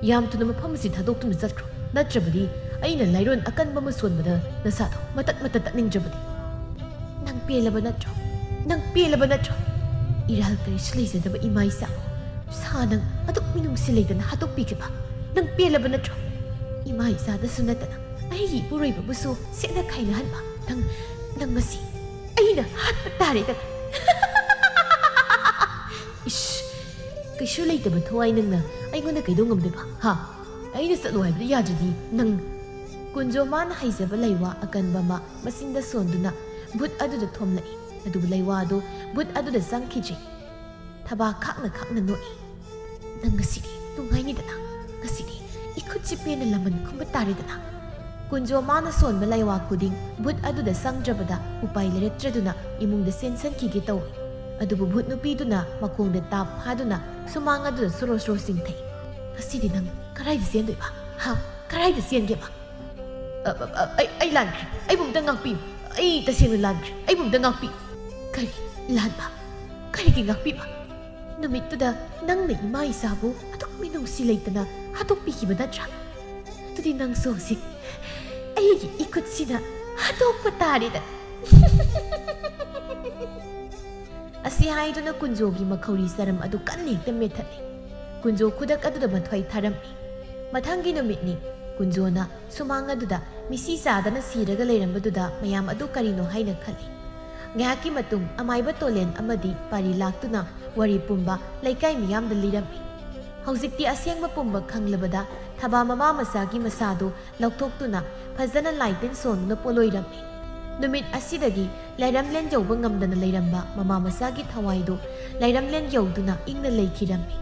ꯌꯥꯝ ꯊꯨꯅ ꯃꯐꯝꯁꯤ ꯊꯥꯗꯣꯛꯇꯨꯅ ꯆꯠꯈ꯭ꯔꯣ ꯅꯠꯇ꯭ꯔꯕꯗꯤ ꯑꯩꯅ ꯂꯥꯏꯔꯣꯟ ꯑꯀꯟꯕ ꯑꯃ ꯁꯣꯟꯕꯗ ꯅꯁꯥꯗꯣ ꯃꯇꯠ ꯃꯇꯠ ꯇꯠꯅꯤꯡꯗ꯭ꯔꯕꯗꯤ ꯅꯪ ꯄꯦꯜꯂꯕ ꯅꯠꯇ꯭ꯔꯣ ꯅꯪ ꯄꯦꯜꯂꯕ ꯅꯠꯇ꯭ꯔꯣ ꯏꯔꯥꯜ ꯀꯔꯤꯁꯨ ꯂꯩꯖꯗꯕ ꯏꯃꯥ ꯏꯆꯥꯕꯨ ꯁꯥ ꯅꯪ ꯑꯗꯨꯛ ꯃꯤꯅꯨꯡꯁꯤ ꯂꯩꯇꯅ ꯍꯥꯠꯇꯣꯛꯄꯤꯈꯤꯕ ꯅꯪ ꯄꯦꯜꯂꯕ ꯅꯠꯇ꯭ꯔꯣ ꯏꯃꯥ ꯏꯆꯥꯗꯁꯨ ꯅꯠꯇꯅ ꯑꯩꯒꯤ ꯏꯄꯨꯔꯣꯏꯕꯕꯨꯁꯨ ꯁꯦꯠꯅ ꯈꯥꯏꯅꯍꯟꯕ ꯅꯪ ꯉꯁꯤ ꯑꯩꯅ ꯍꯥꯠꯄ ꯇꯥꯔꯦꯗꯅ ꯏꯁ ꯀꯩꯁꯨ ꯂꯩꯇꯕ ꯊꯋꯥꯏ ꯅꯪꯅ ꯑꯩꯉꯣꯟꯗ ꯀꯩꯗꯧ ꯉꯝꯗꯣꯏꯕ ꯍꯥ ꯑꯩꯅ ꯆꯠꯂꯣ ꯍꯥꯏꯕꯗ ꯌꯥꯗ꯭ꯔꯗꯤ ꯅꯪ ꯀꯨꯟꯖꯣ ꯃꯥꯅ ꯍꯩꯖꯕ ꯂꯩꯋꯥ ꯑꯀꯟꯕ ꯑꯃ ꯃꯆꯤꯟꯗ ꯁꯣꯟꯗꯨꯅ ꯕꯨꯠ ꯑꯗꯨꯗ ꯊꯣꯝꯂꯛꯏ ꯑꯗꯨꯕꯨ ꯂꯩꯋꯥ ꯑꯗꯨ ꯕꯨꯠ ꯑꯗꯨꯗ ꯆꯪꯈꯤꯗ꯭ꯔꯤ ꯊꯕꯥ ꯈꯥꯛꯅ ꯅꯣꯛꯏ ꯅꯪ ꯉꯁꯤꯗꯤ ꯅꯨꯡꯉꯥꯏꯅꯤꯗꯅ ꯉꯁꯤꯗꯤ 이쿠치 ꯄꯦꯅ ꯂꯃꯟ ꯈꯨꯝꯕ ꯇꯥꯔꯦꯗꯅ ꯀꯨꯟꯖꯣ ꯃꯥꯅ ꯁꯣꯟꯕ ꯂꯩꯋꯥ ꯈꯨꯗꯤꯡ ꯕꯨꯠ ꯑꯗꯨꯗ ꯆꯪꯗ꯭ꯔꯕꯗ ꯎꯄꯥꯏ ꯂꯩꯔꯛꯇ꯭ꯔꯗꯨꯅ ꯏꯃꯨꯡꯗ ꯆꯦꯟꯁꯟꯈꯤꯒꯦ ꯇꯧꯏ ꯑꯗꯨꯕꯨ ꯚꯨꯠ ꯅꯨꯄꯤꯗꯨꯅ ꯃꯈꯣꯡꯗ ꯇꯥꯞ ꯐꯥꯗꯨꯅ ꯁꯨꯃꯥꯡ ꯑꯗꯨꯗ ꯁꯣꯔꯣ ꯁꯣꯔꯣ ꯆꯤꯡꯊꯩ ꯉꯁꯤꯗꯤ ꯅꯪ ꯀꯔꯥꯏꯗ ꯆꯦꯟꯗꯣꯏꯕ ꯍꯥ ꯀꯔꯥꯏꯗ ꯆꯦꯟꯒꯦꯕ ꯑꯩ ꯂꯥꯟꯈ꯭ꯔꯦ ꯑꯩꯕꯨ ꯑꯝꯇ ꯉꯥꯛꯄꯤꯌꯨ ꯑꯩ ꯇꯁꯦꯡꯅ ꯂꯥꯟꯈ꯭ꯔꯦ ꯑꯩꯕꯨ ꯑꯝꯇ ꯉꯥꯛꯄꯤꯌꯨ ꯀꯔꯤ ꯂꯥꯟꯕ ꯀꯔꯤꯒꯤ ꯉꯥꯛꯄꯤꯕ ꯅꯨꯃꯤꯠꯇꯨꯗ ꯅꯪꯅ ꯏꯃꯥ ꯏꯆꯥꯕꯨ ꯑꯗꯨꯛ ꯃꯤꯅꯨꯡꯁꯤ ꯂꯩꯇꯅ ꯍꯥꯠꯇꯣꯛꯄꯤꯈꯤꯕ ꯅꯠꯇ꯭ꯔꯥ ꯑꯗꯨꯗꯤ ꯅꯪꯁꯨ ꯍꯧꯖꯤꯛ ꯑꯩꯒꯤ 이쿠치ꯅ ꯍꯥꯠꯇꯣꯛꯄ ꯇꯥꯔꯦꯗ ꯑꯁꯤ ꯍꯥꯏꯗꯨꯅ ꯀꯨꯟꯖꯣꯒꯤ ꯃꯈꯧꯔꯤ ꯆꯔꯝ ꯑꯗꯨ ꯀꯟꯅ ꯍꯦꯛꯇ ꯃꯦꯠꯊꯠꯂꯤ ꯀꯨꯟꯖꯣ ꯈꯨꯗꯛ ꯑꯗꯨꯗ ꯃꯊ꯭ꯋꯥꯏ ꯊꯥꯔꯝꯃꯤ ꯃꯊꯪꯒꯤ ꯅꯨꯃꯤꯠꯅꯤ ꯀꯨꯟꯖꯣꯅ ꯁꯨꯃꯥꯡ ꯑꯗꯨꯗ ꯃꯤꯁꯤ ꯆꯥꯗꯅ ꯁꯤꯔꯒ ꯂꯩꯔꯝꯕꯗꯨꯗ ꯃꯌꯥꯝ ꯑꯗꯨ ꯀꯔꯤꯅꯣ ꯍꯥꯏꯅ ꯈꯜꯂꯤ ꯉꯥꯏꯍꯥꯛꯀꯤ ꯃꯇꯨꯡ ꯑꯃꯥꯏꯕ ꯇꯣꯂꯦꯟ ꯑꯃꯗꯤ ꯄꯥꯔꯤ ꯂꯥꯛꯇꯨꯅ ꯋꯥꯔꯤ ꯄꯨꯝꯕ ꯂꯩꯀꯥꯏ ꯃꯤꯌꯥꯝꯗ ꯂꯤꯔꯝꯃꯤ꯫ ꯍꯧꯖꯤꯛꯇꯤ ꯑꯁꯦꯡꯕ ꯄꯨꯝꯕ ꯈꯪꯂꯕꯗ ꯊꯕꯥ ꯃꯃꯥ ꯃꯆꯥꯒꯤ ꯃꯁꯥꯗꯨ ꯂꯧꯊꯣꯛꯇꯨꯅ ꯐꯖꯅ ꯂꯥꯏꯇꯤꯟ ꯁꯣꯟꯗꯨꯅ ꯄꯣꯂꯣꯏꯔꯝꯃꯤ꯫ ꯅꯨꯃꯤꯠ ꯑꯁꯤꯗꯒꯤ ꯂꯩꯔꯝꯂꯦꯟ ꯌꯧꯕ ꯉꯝꯗꯅ ꯂꯩꯔꯝꯕ ꯃꯃꯥ ꯃꯆꯥꯒꯤ ꯊꯋꯥꯏꯗꯨ ꯂꯩꯔꯝꯂꯦꯟ ꯌꯧꯗꯨꯅ ꯏꯪꯅ ꯂꯩꯈꯤꯔꯝꯃꯤ꯫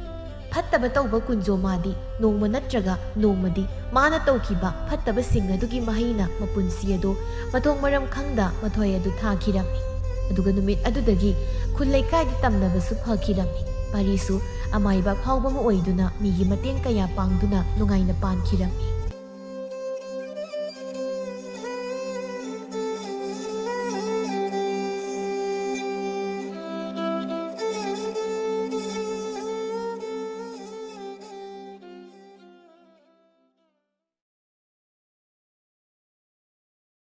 ꯐꯠꯇꯕ ꯇꯧꯕ ꯀꯨꯟꯖꯣꯃꯥꯗꯤ ꯅꯣꯡꯃ ꯅꯠꯇ꯭ꯔꯒ ꯅꯣꯡꯃꯗꯤ ꯃꯥꯅ ꯇꯧꯈꯤꯕ ꯐꯠꯇꯕꯁꯤꯡ ꯑꯗꯨꯒꯤ ꯃꯍꯩꯅ ꯃꯄꯨꯟꯁꯤ ꯑꯗꯨ ꯃꯊꯣꯡ ꯃꯔꯝ ꯈꯪꯗ ꯃꯊꯣꯏ ꯑꯗꯨ ꯊꯥꯈꯤꯔꯝꯃꯤ꯫ ꯑꯗꯨꯒ ꯅꯨꯃꯤꯠ ꯑꯗꯨꯗꯒꯤ ꯈꯨꯜ ꯂꯩꯀꯥꯏꯗ ꯇꯝꯅꯕꯁꯨ ꯐꯈꯤꯔꯝꯃꯤ꯫ ꯄꯥꯔꯤꯁꯨ ꯑꯃꯥꯏꯕ ꯑꯐꯥꯎꯕ ꯑꯃ ꯑꯣꯏꯗꯨꯅ ꯃꯤꯒꯤ ꯃꯇꯦꯡ ꯀꯌꯥ ꯄꯥꯡꯗꯨꯅ ꯅꯨꯡꯉꯥꯏꯅ ꯄꯥꯟꯈꯤꯔꯝꯃꯤ꯫